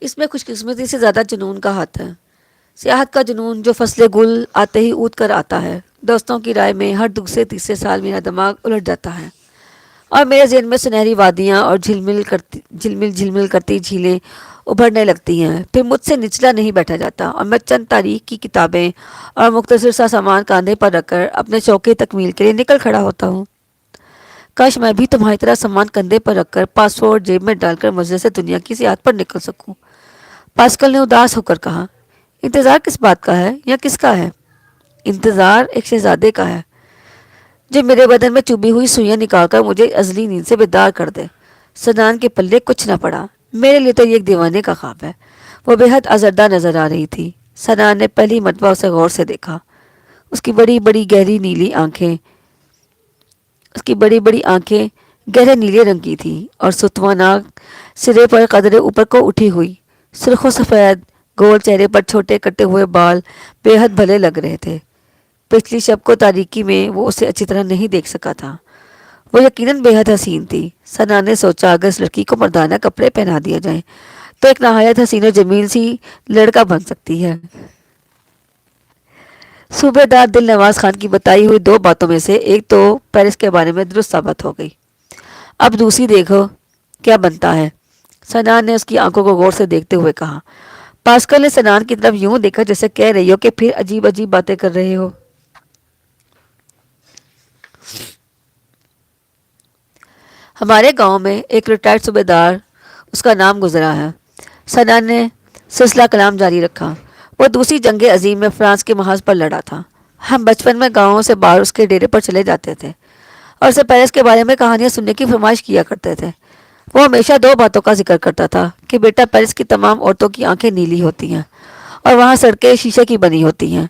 اس میں خوش قسمتی سے زیادہ جنون کا ہاتھ ہے، سیاحت کا جنون جو فصل گل آتے ہی اود کر آتا ہے۔ دوستوں کی رائے میں ہر دوسرے تیسرے سال میرا دماغ الٹ جاتا ہے اور میرے ذہن میں سنہری وادیاں اور جھلمل کرتی جھیلیں ابھرنے لگتی ہیں۔ پھر مجھ سے نچلا نہیں بیٹھا جاتا اور میں چند تاریخ کی کتابیں اور مختصر سا سامان کاندھے پر رکھ کر اپنے شوق کی تکمیل کے لیے نکل کھڑا ہوتا ہوں۔ کاش میں بھی تمہاری طرح سامان کندھے پر رکھ کر پاسپورٹ جیب میں ڈال کر مزے سے دنیا کی سیاحت پر نکل سکوں۔ پاسکل نے اداس ہو کر کہا، انتظار کس بات کا ہے یا کس کا ہے؟ انتظار ایک شہزادے کا ہے جو میرے بدن میں چبھی ہوئی سوئیاں نکال کر مجھے ازلی نیند سے بیدار کر دے۔ سنان کے پلے کچھ نہ پڑا۔ میرے لیے تو یہ ایک دیوانے کا خواب ہے۔ وہ بے حد آزردہ نظر آ رہی تھی۔ سنان نے پہلی مرتبہ اسے غور سے دیکھا۔ اس کی بڑی بڑی بڑی آنکھیں گہرے نیلے رنگ کی تھیں اور ستوا ناک سرے پر قدرے اوپر کو اٹھی ہوئی، سرخ و سفید گول چہرے پر چھوٹے کٹے ہوئے بال بے حد بھلے لگ رہے تھے۔ پچھلی شب کو تاریکی میں وہ اسے اچھی طرح نہیں دیکھ سکا تھا۔ وہ یقیناً بے حد حسین تھی۔ سنا نے سوچا اگر اس لڑکی کو مردانہ کپڑے پہنا دیا جائیں تو ایک نہایت حسین و جمیل سی لڑکا بن سکتی ہے۔ صوبے دار دل نواز خان کی بتائی ہوئی دو باتوں میں سے ایک تو پیرس کے بارے میں درست ثابت ہو گئی، اب دوسری دیکھو کیا بنتا ہے۔ سنان نے اس کی آنکھوں کو غور سے دیکھتے ہوئے کہا۔ پاسکل نے سنان کی طرف یوں دیکھا جیسے کہہ رہی ہو کہ پھر عجیب عجیب باتیں کر رہے ہو۔ ہمارے گاؤں میں ایک ریٹائرڈ صوبے دار اس کا نام گزرا ہے۔ سنان نے سلسلہ کلام جاری رکھا۔ وہ دوسری جنگ عظیم میں فرانس کے محاذ پر لڑا تھا۔ ہم بچپن میں گاؤں سے باہر اس کے ڈیرے پر چلے جاتے تھے اور اسے پیرس کے بارے میں کہانیاں سننے کی فرمائش کیا کرتے تھے۔ وہ ہمیشہ دو باتوں کا ذکر کرتا تھا کہ بیٹا پیرس کی تمام عورتوں کی آنکھیں نیلی ہوتی ہیں اور وہاں سڑکیں شیشے کی بنی ہوتی ہیں۔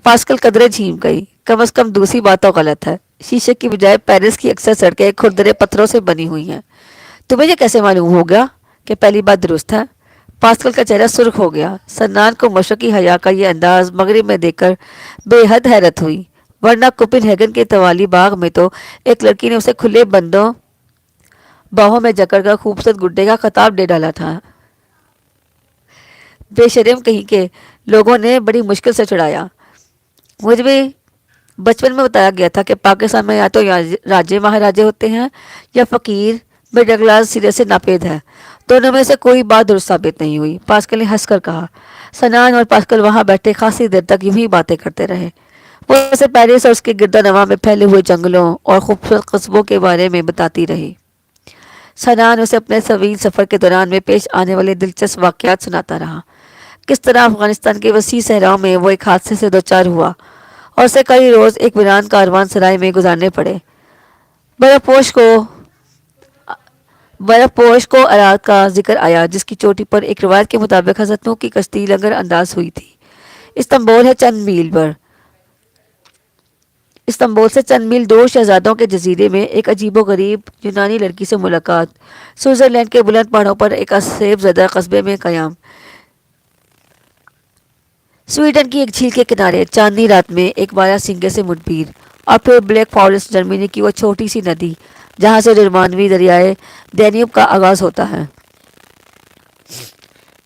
پاسکل قدرے جھیم گئی۔ کم از کم دوسری بات تو غلط ہے۔ شیشے کی بجائے پیرس کی اکثر سڑکیں کھردرے پتھروں سے بنی ہوئی ہیں۔ تمہیں یہ کیسے معلوم ہو گیا کہ پہلی بات درست ہے؟ پاسکل کا چہرہ سرخ ہو گیا۔ سنان کو مشرقی حیا کا یہ انداز مغرب میں دیکھ کر بے حد حیرت ہوئی، ورنہ کوپن ہیگن کے توالی باغ میں تو ایک لڑکی نے اسے کھلے بندوں باہوں میں جکڑ کر خوبصورت گڈے کا خطاب دے ڈالا تھا۔ بے شرم کہیں کے لوگوں نے بڑی مشکل سے چڑھایا۔ مجھے بھی بچپن میں بتایا گیا تھا کہ پاکستان میں یا تو راجے مہاراجے ہوتے ہیں یا فقیر مڈل کلاس سرے سے ناپید ہے۔ دونوں میں سے کوئی بات درست ثابت نہیں ہوئی۔ پاسکل نے ہنس کر کہا۔ سنان اور پاسکل وہاں بیٹھے خاصی دیر تک یوں ہی باتیں کرتے رہے۔ وہ اسے پیرس اور اس کے گرد و نواح میں پھیلے ہوئے جنگلوں اور خوبصورت قصبوں کے بارے میں بتاتی رہی۔ سنان اسے اپنے طویل سفر کے دوران میں پیش آنے والے دلچسپ واقعات سناتا رہا۔ کس طرح افغانستان کے وسیع صحراؤں میں وہ ایک حادثے سے دوچار ہوا اور اسے کئی روز ایک ویران کاروان سرائے میں گزارنے پڑے۔ برف پوش کو ارات کا ذکر آیا، جس کی چوٹی پر ایک روایت کے مطابق حضرت نوح کی کشتی لنگر انداز ہوئی تھی۔ استنبول سے چند میل دور شہزادوں کے جزیرے میں ایک عجیب و غریب یونانی لڑکی سے ملاقات۔ سوئٹزرلینڈ کے بلند پہاڑوں پر ایک اسیب زدہ قصبے میں قیام۔ سویڈن کی ایک جھیل کے کنارے چاندنی رات میں ایک بارہ سنگے سے مڈبھیر، اور پھر بلیک فارسٹ جرمنی کی وہ چھوٹی سی ندی جہاں سے رومانوی دریائے دینیوب کا آغاز ہوتا ہے۔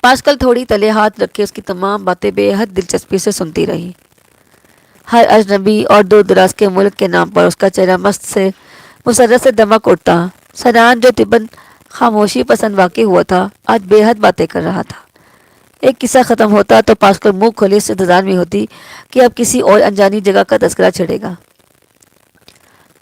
پاسکل تھوڑی تلے ہاتھ رکھے اس کی تمام باتیں بے حد دلچسپی سے سنتی رہی۔ ہر اجنبی اور دور دراز کے ملک کے نام پر اس کا چہرہ مسرت سے دمک اٹھتا۔ سنان جو طبعاً خاموشی پسند واقع ہوا تھا، آج بے حد باتیں کر رہا تھا۔ ایک قصہ ختم ہوتا تو پاسکل منہ کھولے اس انتظار میں ہوتی کہ اب کسی اور انجانی جگہ کا تذکرہ چھڑے گا۔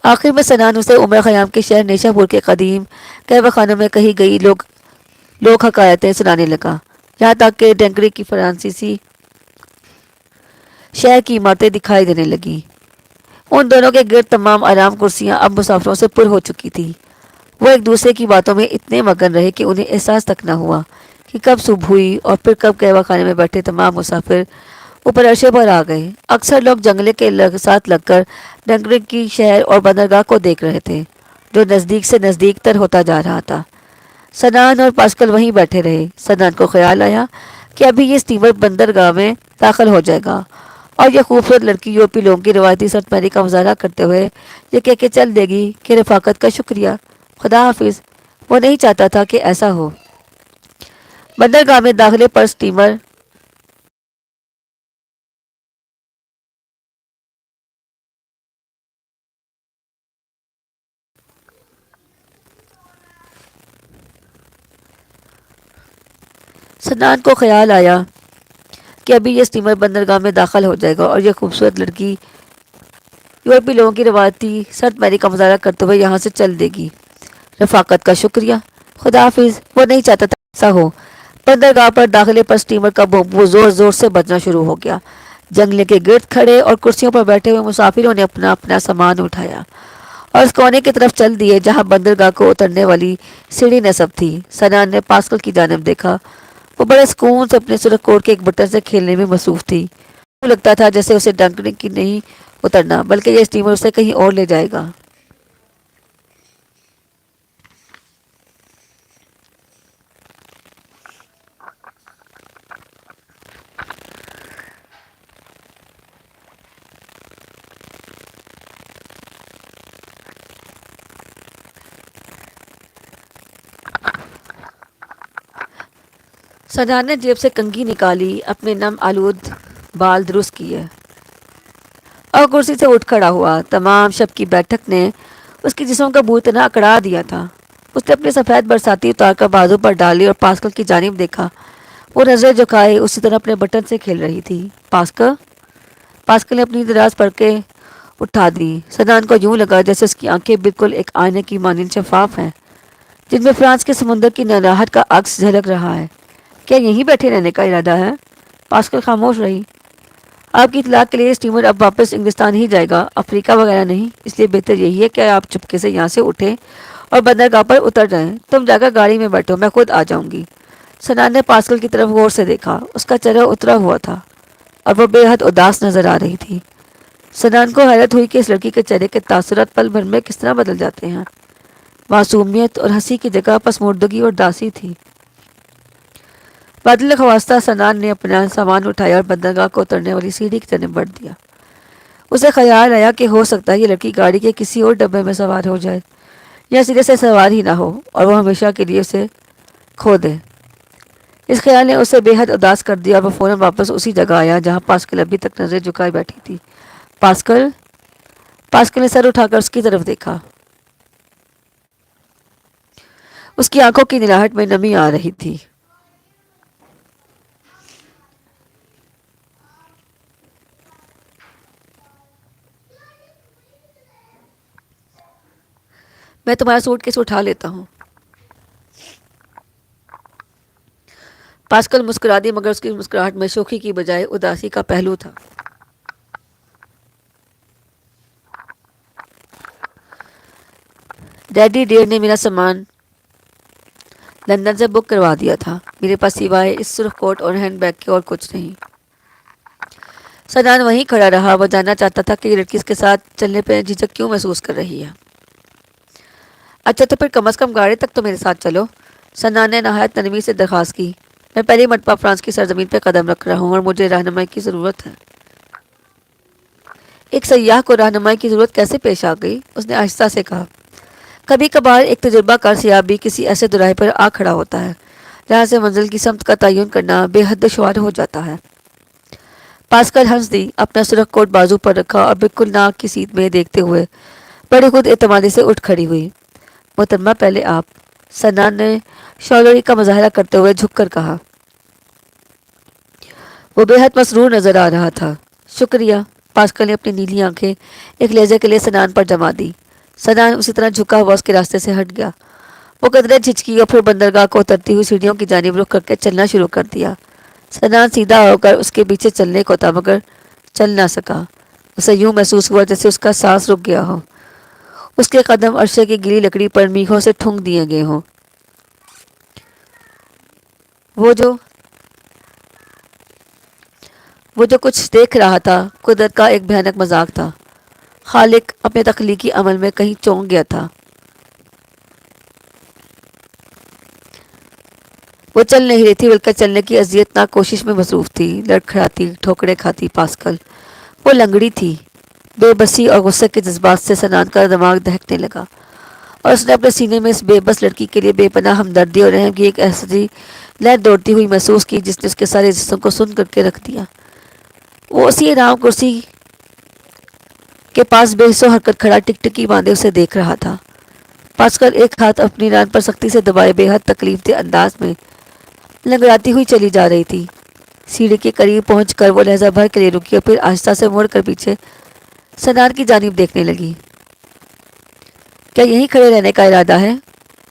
آخر میں سنان اسے عمر خیام کے شہر نیشا پور کے قدیم قہوہ خانوں میں کہی گئی لوک حکایتیں سنانے لگا، یہاں تک کہ ڈنکری کی فرانسیسی شہر کی عمارتیں دکھائی دینے لگیں۔ ان دونوں کے گرد تمام آرام کرسیاں اب مسافروں سے پر ہو چکی تھی۔ وہ ایک دوسرے کی باتوں میں اتنے مگن رہے کہ انہیں احساس تک نہ ہوا کہ کب صبح ہوئی اور پھر کب قہوہ خانے میں بیٹھے تمام مسافر اوپر عرشے پر آ گئے۔ اکثر لوگ جنگلے کے ساتھ لگ کر ڈنکری کی شہر اور بندرگاہ کو دیکھ رہے تھے، جو نزدیک سے نزدیک تر ہوتا جا رہا تھا۔ سنان اور پاسکل وہیں بیٹھے رہے۔ سنان کو خیال آیا کہ ابھی یہ اسٹیمر بندرگاہ میں داخل ہو جائے گا اور یہ خوبصورت لڑکی یورپی لوگوں کی روایتی سرد پہری کا مظاہرہ کرتے ہوئے یہ کہہ کے چل دے گی کہ رفاقت کا شکریہ، خدا حافظ۔ وہ نہیں چاہتا تھا کہ ایسا ہو۔ بندرگاہ میں داخلے پر اسٹیمر سنان کو خیال آیا کہ ابھی یہ اسٹیمر بندرگاہ میں داخل ہو جائے گا اور یہ خوبصورت لڑکی یورپی لوگوں کی روایتی سرد پہری کا مظاہرہ کرتے ہوئے یہاں سے چل دے گی۔ رفاقت کا شکریہ، خدا حافظ۔ وہ نہیں چاہتا تھا ایسا ہو۔ بندرگاہ پر داخلے پر اسٹیمر کا بوم زور زور سے بجنا شروع ہو گیا۔ جنگلے کے گرد کھڑے اور کرسیوں پر بیٹھے ہوئے مسافروں نے اپنا اپنا سامان اٹھایا اور اس کونے کی طرف چل دیے جہاں بندرگاہ کو اترنے والی سیڑھی نصب تھی۔ سنان نے پاسکل کی جانب دیکھا۔ وہ بڑے سکون سے اپنے سرخ کوٹ کے ایک بٹن سے کھیلنے میں مصروف تھی۔ وہ لگتا تھا جیسے اسے ڈنکری کی نہیں اترنا بلکہ یہ اسٹیمر اسے کہیں اور لے جائے گا۔ سنان نے جیب سے کنگھی نکالی، اپنے نم آلود بال درست کیے اور کرسی سے اٹھ کھڑا ہوا۔ تمام شب کی بیٹھک نے اس کی جسم کا بوت اتنا اکڑا دیا تھا۔ اس نے اپنے سفید برساتی اتار کر بازو پر ڈالی اور پاسکل کی جانب دیکھا۔ وہ نظر جھکائے اسی طرح اپنے بٹن سے کھیل رہی تھی۔ پاسکل نے اپنی دراز پڑھ کے اٹھا دی۔ سنان کو یوں لگا جیسے اس کی آنکھیں بالکل ایک آئینے کی مانند شفاف ہیں جن میں فرانس کے سمندر کی نراہٹ کا عکس جھلک رہا ہے۔ کیا یہیں بیٹھے رہنے کا ارادہ ہے؟ پاسکل خاموش رہی۔ آپ کی اطلاع کے لیے اسٹیمر اب واپس انگلستان ہی جائے گا، افریقہ وغیرہ نہیں، اس لیے بہتر یہی ہے کہ آپ چپکے سے یہاں سے اٹھیں اور بندرگاہ پر اتر جائیں۔ تم جا کر گاڑی میں بیٹھو، میں خود آ جاؤں گی۔ سنان نے پاسکل کی طرف غور سے دیکھا۔ اس کا چہرہ اترا ہوا تھا اور وہ بے حد اداس نظر آ رہی تھی۔ سنان کو حیرت ہوئی کہ اس لڑکی کے چہرے کے تاثرات پل بھر میں کس طرح بدل جاتے ہیں۔ معصومیت اور ہنسی کی جگہ پسماردگی اور داسی تھی۔ بادل خواستہ سنان نے اپنا سامان اٹھایا اور بندرگاہ کو اترنے والی سیڑھی کی طرف بڑھ دیا۔ اسے خیال آیا کہ ہو سکتا ہے یہ لڑکی گاڑی کے کسی اور ڈبے میں سوار ہو جائے یا سرے سے سوار ہی نہ ہو اور وہ ہمیشہ کے لیے اسے کھو دے۔ اس خیال نے اسے بے حد اداس کر دیا اور وہ فوراً واپس اسی جگہ آیا جہاں پاسکل ابھی تک نظر جھکائے بیٹھی تھی۔ پاسکل؟ پاسکل نے سر اٹھا کر اس کی طرف دیکھا۔ اس کی آنکھوں کی نلاہٹ میں نمی آ رہی تھی۔ میں تمہارا سوٹ کیسے اٹھا لیتا ہوں۔ پاسکل مسکرا دی مگر اس کی مسکراہٹ میں شوخی کی بجائے اداسی کا پہلو تھا۔ ڈیڈی ڈیئر نے میرا سامان لندن سے بک کروا دیا تھا۔ میرے پاس سوائے اس سرخ کوٹ اور ہینڈ بیگ کے اور کچھ نہیں۔ سنان وہیں کھڑا رہا۔ وہ جاننا چاہتا تھا کہ یہ لڑکی اس کے ساتھ چلنے پہ جھجک کیوں محسوس کر رہی ہے۔ اچھا تو پھر کم از کم گاڑی تک تو میرے ساتھ چلو، سنان نے نہایت نرمی سے درخواست کی۔ میں پہلی مرتبہ فرانس کی سرزمین پہ قدم رکھ رہا ہوں اور مجھے رہنمائی کی ضرورت ہے۔ ایک سیاح کو رہنمائی کی ضرورت کیسے پیش آ گئی؟ اس نے آہستہ سے کہا۔ کبھی کبھار ایک تجربہ کار سیاح بھی کسی ایسے دوراہے پر آ کھڑا ہوتا ہے جہاں سے منزل کی سمت کا تعین کرنا بے حد دشوار ہو جاتا ہے۔ پاسکل ہنس دی، اپنا سرخ کوٹ بازو پر رکھا اور بالکل ناک کی سیٹ میں دیکھتے ہوئے بڑی خود اعتمادی سے اٹھ کھڑی ہوئی۔ محترمہ پہلے آپ، سنان نے شالوری کا مظاہرہ کرتے ہوئے جھک کر کہا۔ وہ بے حد مسرور نظر آ رہا تھا۔ شکریہ۔ پاسکل نے اپنی نیلی آنکھیں ایک لہجے کے لیے سنان پر جما دی۔ سنان اسی طرح جھکا ہوا اس کے راستے سے ہٹ گیا۔ وہ قدرے جھچکی اور پھر بندرگاہ کو اترتی ہوئی سیڑھیوں کی جانب رخ کر کے چلنا شروع کر دیا۔ سنان سیدھا ہو کر اس کے پیچھے چلنے کو تھا مگر چل نہ سکا۔ اسے یوں محسوس ہوا جیسے اس کا سانس رک گیا ہو، اس کے قدم عرصے کی گیلی لکڑی پر میخوں سے ٹھونک دیے گئے ہوں۔ وہ جو کچھ دیکھ رہا تھا قدرت کا ایک بھیانک مذاق تھا۔ خالق اپنے تخلیقی عمل میں کہیں چونک گیا تھا۔ وہ چل نہیں رہی تھی بلکہ چلنے کی اذیت ناک کوشش میں مصروف تھی۔ لڑکھڑاتی، ٹھوکرے کھاتی پاسکل، وہ لنگڑی تھی۔ بے بسی اور غصے کے جذبات سے سنان کا دماغ دہکنے لگا اور اس نے اپنے سینے میں اس بے بس لڑکی کے لیے بے پناہ ہمدردی اور رحم کی ایک ایسی لہر دوڑتی ہوئی محسوس کی جس نے اس کے سارے جسم کو سن کر کے رکھ دیا۔ وہ اسی آرام کرسی کے پاس بے حس و حرکت کھڑا ٹکٹکی باندھے اسے دیکھ رہا تھا۔ پاسکل ایک ہاتھ اپنی ران پر سختی سے دبائے بے حد تکلیف دہ انداز میں لنگڑاتی ہوئی چلی جا رہی تھی۔ سیڑھی کے قریب پہنچ کر وہ لہجہ بھر کے لیے رکی اور پھر آہستہ سے مڑ کر پیچھے سنان کی جانب دیکھنے لگی۔ کیا یہیں کھڑے رہنے کا ارادہ ہے؟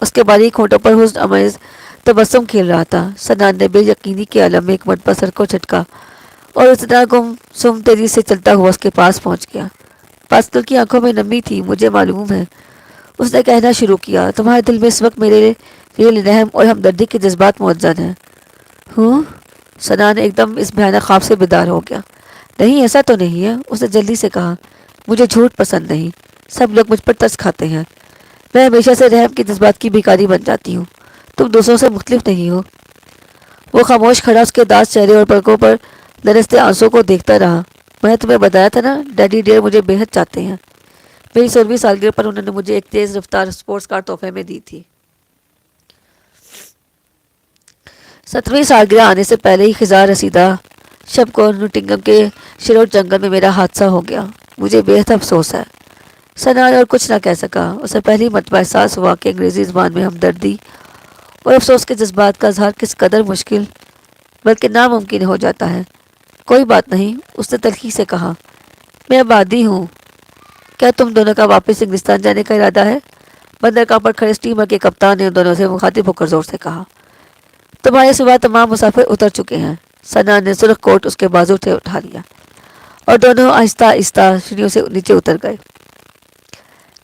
اس کے باریک ہونٹوں پر حسن آمیز تبسم کھیل رہا تھا۔ سنان نے بے یقینی کے عالم میں ایک مرتبہ سر کو جھٹکا اور اس طرح گم سم تیزی سے چلتا ہوا اس کے پاس پہنچ گیا۔ پاسکل کی آنکھوں میں نمی تھی۔ مجھے معلوم ہے، اس نے کہنا شروع کیا، تمہارے دل میں اس وقت میرے لیے رحم اور ہمدردی کے جذبات موجود ہیں۔ ہوں؟ سنان ایک دم اس بھیانک خواب سے بیدار ہو گیا۔ نہیں، ایسا تو نہیں ہے، اس نے جلدی سے کہا۔ مجھے جھوٹ پسند نہیں، سب لوگ مجھ پر ترس کھاتے ہیں۔ میں ہمیشہ سے رحم کے جذبات کی بھکاری بن جاتی ہوں۔ تم دوسروں سے مختلف نہیں ہو۔ وہ خاموش کھڑا اس کے داس چہرے اور پلکوں پر لرزتے آنسوں کو دیکھتا رہا۔ میں نے تمہیں بتایا تھا نا، ڈیڈی ڈیئر مجھے بے حد چاہتے ہیں۔ میری 16ویں سالگرہ پر انہوں نے مجھے ایک تیز رفتار اسپورٹس کار تحفے میں دی تھی۔ 17ویں سالگرہ آنے سے پہلے ہی خزاں رسیدہ شب کو نوٹنگم کے شروٹ جنگل میں میرا حادثہ ہو گیا۔ مجھے بے حد افسوس ہے۔ سنان اور کچھ نہ کہہ سکا۔ اسے پہلی مرتبہ احساس ہوا کہ انگریزی زبان میں ہمدردی اور افسوس کے جذبات کا اظہار کس قدر مشکل بلکہ ناممکن ہو جاتا ہے۔ کوئی بات نہیں، اس نے تلخی سے کہا، میں آبادی ہوں، کیا تم دونوں کا واپس انگلستان جانے کا ارادہ ہے؟ بندرگاہ پر کھڑے اسٹیمر کے کپتان نے ان دونوں سے مخاطب ہو کر زور سے کہا۔ تمہارے سوا تمام مسافر اتر چکے ہیں۔ سنان نے سرخ کوٹ اس کے بازو سے اٹھا لیا اور دونوں آہستہ آہستہ سیڑھیوں سے نیچے اتر گئے۔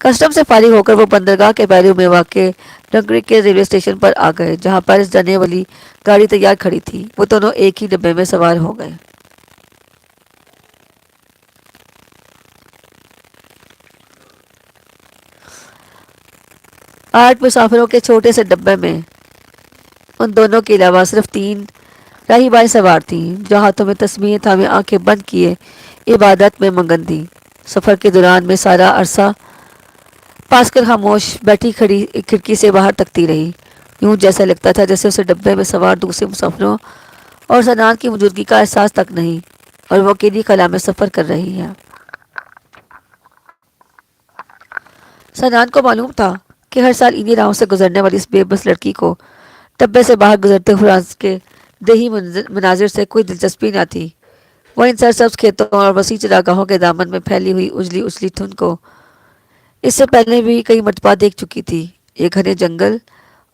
کسٹم سے فارغ ہو کر وہ بندرگاہ کے پہلو میں واقع ڈنکرک کے ریلوے اسٹیشن پر آ گئے، جہاں پیرس جانے والی گاڑی تیار کھڑی تھی۔ وہ دونوں ایک ہی ڈبے میں سوار ہو گئے۔ 8 مسافروں کے چھوٹے سے ڈبے میں ان دونوں کے علاوہ صرف 3 راہبائیں سوار تھیں، جو ہاتھوں میں تسبیحیں تھامے آنکھیں بند کیے عبادت میں مگن تھیں۔ سفر کے دوران میں سارا عرصہ پاسکل خاموش بیٹھی کھڑکی سے باہر تکتی رہی، یوں جیسا لگتا تھا جیسے اسے ڈبے میں سوار دوسرے مسافروں اور سنان کی موجودگی کا احساس تک نہیں، اور وہ اکیلی خلا میں سفر کر رہی ہے۔ سنان کو معلوم تھا کہ ہر سال انہی راہوں سے گزرنے والی اس بے بس لڑکی کو ڈبے سے باہر گزرتے فرانس کے دیہی مناظر سے کوئی دلچسپی نہ تھی۔ وہ ان سرسبز کھیتوں اور وسیع چراگاہوں کے دامن میں پھیلی ہوئی اجلی اجلی دھند کو اس سے پہلے بھی کئی مرتبہ دیکھ چکی تھی۔ یہ گھنے جنگل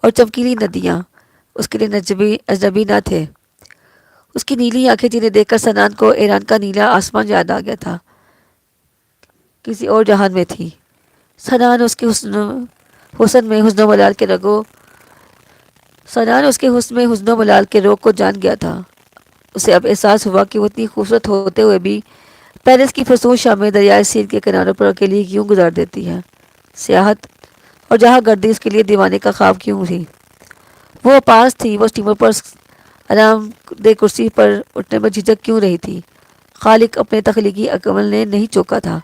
اور چمکیلی ندیاں اس کے لیے اجنبی نہ تھے۔ اس کی نیلی آنکھیں جنہیں دیکھ کر سنان کو ایران کا نیلا آسمان یاد آ گیا تھا، کسی اور جہان میں تھی۔ سنان اس کے حسن میں حسن و ملال کے روگ کو جان گیا تھا۔ اسے اب احساس ہوا کہ وہ اتنی خوبصورت ہوتے ہوئے بھی پیرس کی فرسون شامیں دریائے سین کے کناروں پر اکیلی کیوں گزار دیتی ہے؟ سیاحت اور جہاں گردی اس کے لیے دیوانے کا خواب کیوں تھی؟ وہ پاس تھی، وہ اسٹیمر پر آرام دہ کرسی پر اٹھنے میں جھجک کیوں رہی تھی؟ خالق اپنے تخلیقی عمل نے نہیں چوکا تھا،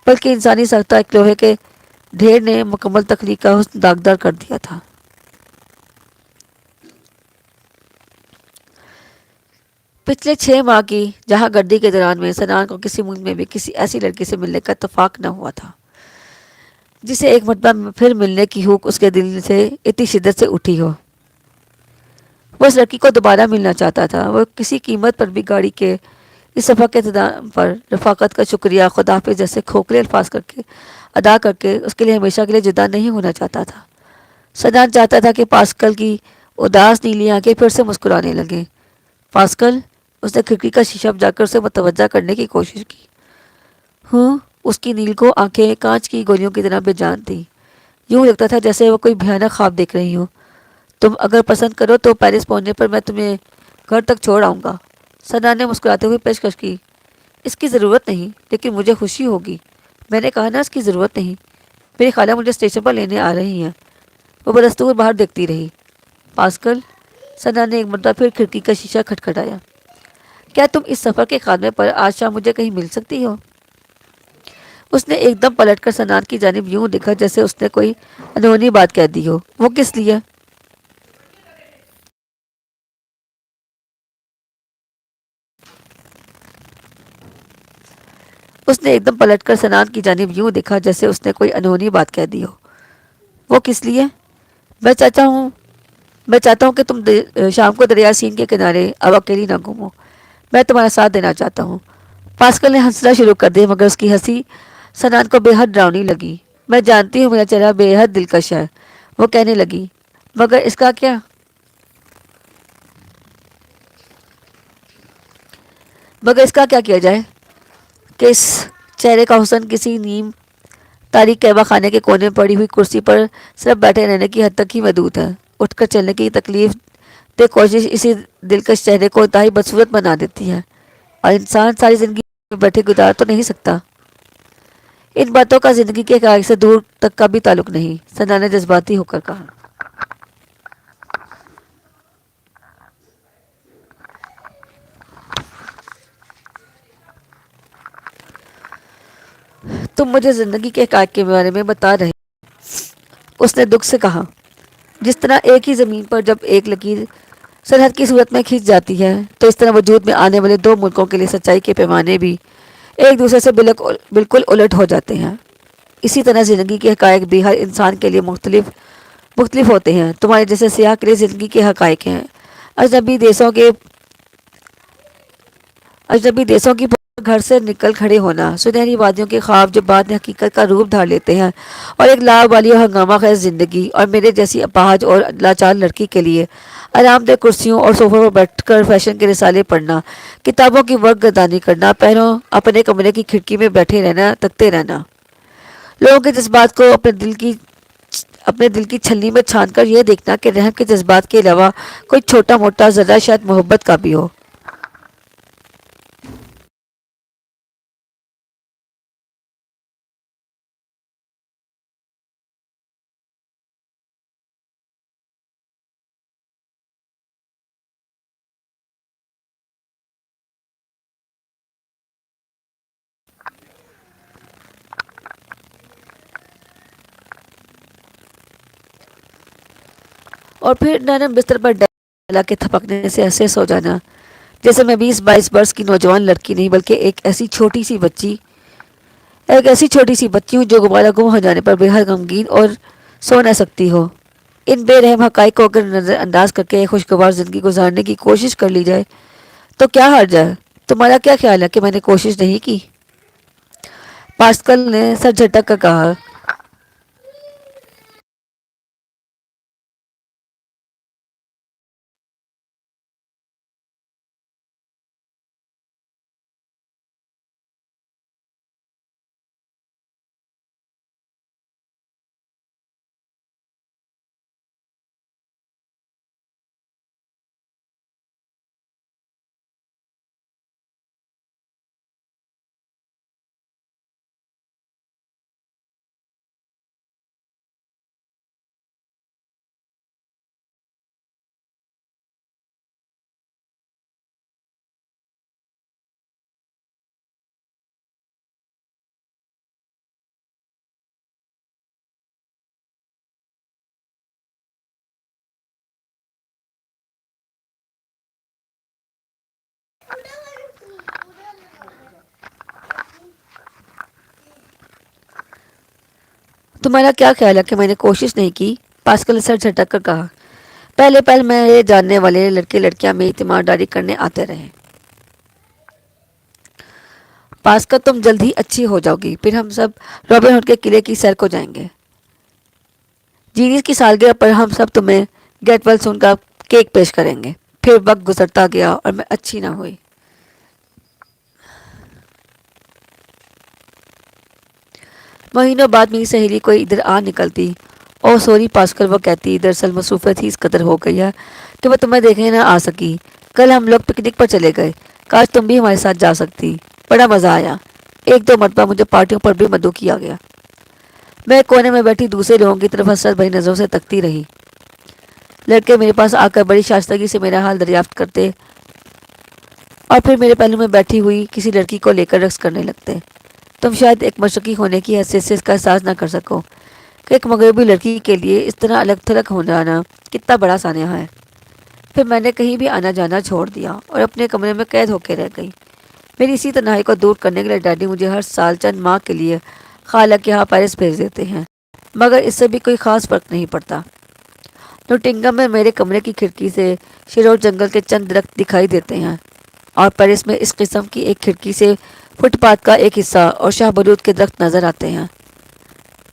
بلکہ انسانی ساختہ ایک لوہے کے ڈھیر نے مکمل تخلیق کا حسن داغدار کر دیا تھا۔ پچھلے 6 ماہ کی جہاں گردی کے دوران میں سنان کو کسی ملک میں بھی کسی ایسی لڑکی سے ملنے کا اتفاق نہ ہوا تھا جسے ایک مرتبہ پھر ملنے کی ہوک اس کے دل سے اتنی شدت سے اٹھی ہو۔ وہ اس لڑکی کو دوبارہ ملنا چاہتا تھا۔ وہ کسی قیمت پر بھی گاڑی کے اس سفر کے اختتام پر رفاقت کا شکریہ خدا حافظ جیسے کھوکھلے الفاظ ادا کر کے اس کے لیے ہمیشہ کے لیے جدا نہیں ہونا چاہتا تھا۔ سنان چاہتا تھا کہ پاسکل کی اداس نیلی آنکھیں پھر سے مسکرانے لگیں۔ پاسکل، اس نے کھڑکی کا شیشہ بجا کر اسے متوجہ کرنے کی کوشش کی۔ اس کی نیل کو آنکھیں کانچ کی گولیوں کی طرح بے جان تھی، یوں لگتا تھا جیسے وہ کوئی بھیانک خواب دیکھ رہی ہوں۔ تم اگر پسند کرو تو پیرس پہنچنے پر میں تمہیں گھر تک چھوڑ آؤں گا، سنان نے مسکراتے ہوئے پیشکش کی۔ اس کی ضرورت نہیں، لیکن مجھے خوشی ہوگی۔ میں نے کہا نا اس کی ضرورت نہیں، میری خالہ مجھے اسٹیشن پر لینے آ رہی ہیں۔ وہ بدستور باہر دیکھتی رہی۔ پاسکل، سنان نے ایک مرتبہ پھر کھڑکی کا شیشہ کھٹکھٹایا۔ کیا تم اس سفر کے خاتمے پر آج شام مجھے کہیں مل سکتی ہو؟ اس نے ایک دم پلٹ کر سنان کی جانب یوں دیکھا جیسے اس نے کوئی انہونی بات کہہ دی ہو۔ وہ کس لیے؟ اس نے ایک دم پلٹ کر سنان کی جانب یوں دیکھا جیسے اس نے کوئی انہونی بات کہہ دی ہو۔ وہ کس لیے؟ میں چاہتا ہوں کہ تم شام کو دریا سین کے کنارے اب اکیلی نہ گھومو۔ میں تمہارا ساتھ دینا چاہتا ہوں۔ پاسکل نے ہنسنا شروع کر دیا، مگر اس کی ہنسی سنان کو بے حد ڈراؤنی لگی۔ میں جانتی ہوں میرا چہرہ بے حد دلکش ہے، وہ کہنے لگی، مگر اس کا کیا کیا جائے کہ اس چہرے کا حسن کسی نیم تاریک قہوہ خانے کے کونے میں پڑی ہوئی کرسی پر صرف بیٹھے رہنے کی حد تک ہی محدود ہے۔ اٹھ کر چلنے کی تکلیف دہ کوشش اسی دلکش چہرے کو انتہائی بدصورت بنا دیتی ہے، اور انسان ساری زندگی بیٹھے گزار تو نہیں سکتا۔ ان باتوں کا زندگی کے حقائق سے دور تک کا بھی تعلق نہیں، سنان نے جذباتی ہو کر کہا۔ تم مجھے زندگی کے حقائق کے بارے میں بتا رہے، اس نے دکھ سے کہا۔ جس طرح ایک ہی زمین پر جب ایک لکیر سرحد کی صورت میں کھینچ جاتی ہے، تو اس طرح وجود میں آنے والے 2 ملکوں کے لیے سچائی کے پیمانے بھی ایک دوسرے سے بالکل الٹ ہو جاتے ہیں، اسی طرح زندگی کے حقائق بھی ہر انسان کے لیے مختلف ہوتے ہیں۔ تمہارے جیسے سیاح کے لیے زندگی کے حقائق ہیں، اجنبی دیسوں کی گھر سے نکل کھڑے ہونا، سنہری وادیوں کے خواب جو بعد میں حقیقت کا روپ دھار لیتے ہیں، اور ایک لاوالی اور ہنگامہ خیز زندگی، اور میرے جیسی اپاہج اور لاچار لڑکی کے لیے آرام دہ کرسیوں اور صوفوں پر بیٹھ کر فیشن کے رسالے پڑھنا، کتابوں کی ورق گردانی کرنا، پہروں اپنے کمرے کی کھڑکی میں بیٹھے رہنا، تکتے رہنا، لوگوں کے جذبات کو اپنے دل کی چھلنی میں چھان کر یہ دیکھنا کہ رحم کے جذبات کے علاوہ کوئی چھوٹا موٹا ذرہ شاید محبت کا بھی ہو۔ اور پھر نرم بستر پر ڈالا کے تھپکنے سے ایسے سو جانا جیسے میں 20-22 برس کی نوجوان لڑکی نہیں بلکہ ایک ایسی چھوٹی سی بچی ہوں جو دوبارہ گم ہو جانے پر بے حد غمگین اور سو نہ سکتی ہو۔ ان بے رحم حقائق کو اگر نظر انداز کر کے خوشگوار زندگی گزارنے کی کوشش کر لی جائے تو کیا حرج ہے؟ تمہارا کیا خیال ہے کہ میں نے کوشش نہیں کی؟ پاسکل نے سر جھٹک کر کہا۔ تمہارا کیا خیال ہے کہ میں نے کوشش نہیں کی؟ پاسکل نے سر جھٹک کر کہا۔ پہلے پہل میں یہ جاننے والے لڑکے لڑکیاں میں اعتماد داری کرنے آتے رہے۔ پاسکل تم جلد ہی اچھی ہو جاؤ گی، پھر ہم سب رابن ہوڈ کے قلعے کی سیر کو جائیں گے۔ جینیس کی سالگرہ پر ہم سب تمہیں گیٹ ویل سون کا کیک پیش کریں گے۔ پھر وقت گزرتا گیا اور میں اچھی نہ ہوئی۔ مہینوں بعد میری سہیلی کوئی ادھر آ نکلتی۔ او سوری پاسکل، وہ کہتی، دراصل مصروفیت ہی اس قدر ہو گئی ہے کہ میں تمہیں دیکھنے نہ آ سکی۔ کل ہم لوگ پکنک پر چلے گئے، کاش تم بھی ہمارے ساتھ جا سکتی، بڑا مزہ آیا۔ 1-2 مرتبہ مجھے پارٹیوں پر بھی مدعو کیا گیا۔ میں کونے میں بیٹھی دوسرے لوگوں کی طرف حسرت بھری نظروں سے تکتی رہی۔ لڑکے میرے پاس آ کر بڑی شائستگی سے میرا حال دریافت کرتے اور پھر میرے پہلو میں بیٹھی ہوئی کسی لڑکی کو لے کر رقص کرنے لگتے۔ تم شاید ایک مشرقی ہونے کی حیثیت سے اس کا احساس نہ کر سکو کہ ایک مغربی لڑکی کے لیے اس طرح الگ تھلگ ہو جانا کتنا بڑا سانحہ ہے۔ پھر میں نے کہیں بھی آنا جانا چھوڑ دیا اور اپنے کمرے میں قید ہو کے رہ گئی۔ میری اسی تنہائی کو دور کرنے کے لیے ڈیڈی مجھے ہر سال چند ماہ کے لیے خالہ کے یہاں پیرس بھیج دیتے ہیں، مگر اس سے بھی کوئی خاص فرق نہیں پڑتا۔ نوٹنگم میں میرے کمرے کی کھڑکی سے شیرور جنگل کے چند درخت دکھائی دیتے ہیں، اور پیرس میں اس قسم کی ایک کھڑکی سے فٹ پاتھ کا ایک حصہ اور شاہ بلوط کے درخت نظر آتے ہیں۔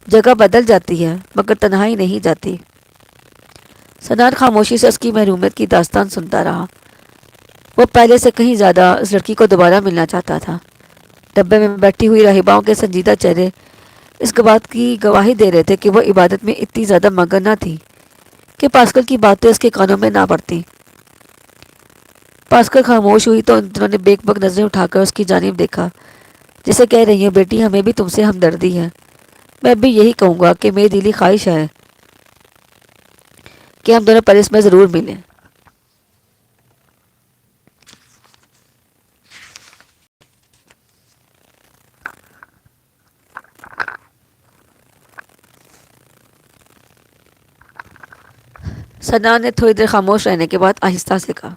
جگہ بدل جاتی ہے مگر تنہائی نہیں جاتی۔ سنان خاموشی سے اس کی محرومیت کی داستان سنتا رہا۔ وہ پہلے سے کہیں زیادہ اس لڑکی کو دوبارہ ملنا چاہتا تھا۔ ڈبے میں بیٹھی ہوئی راہباؤں کے سنجیدہ چہرے اس بات کی گواہی دے رہے تھے کہ وہ عبادت میں اتنی زیادہ مگن نہ تھی کہ پاسکل کی باتیں اس کے کانوں میں نہ پڑتی۔ پاسکل خاموش ہوئی تو ان دونوں نے بیک بک نظریں اٹھا کر اس کی جانب دیکھا، جسے کہہ رہی ہیں، بیٹی ہمیں بھی تم سے ہمدردی ہے۔ میں بھی یہی کہوں گا کہ میری دلی خواہش ہے کہ ہم دونوں پیرس میں ضرور ملیں۔ سنان نے تھوڑی دیر خاموش رہنے کے بعد آہستہ سے کہا،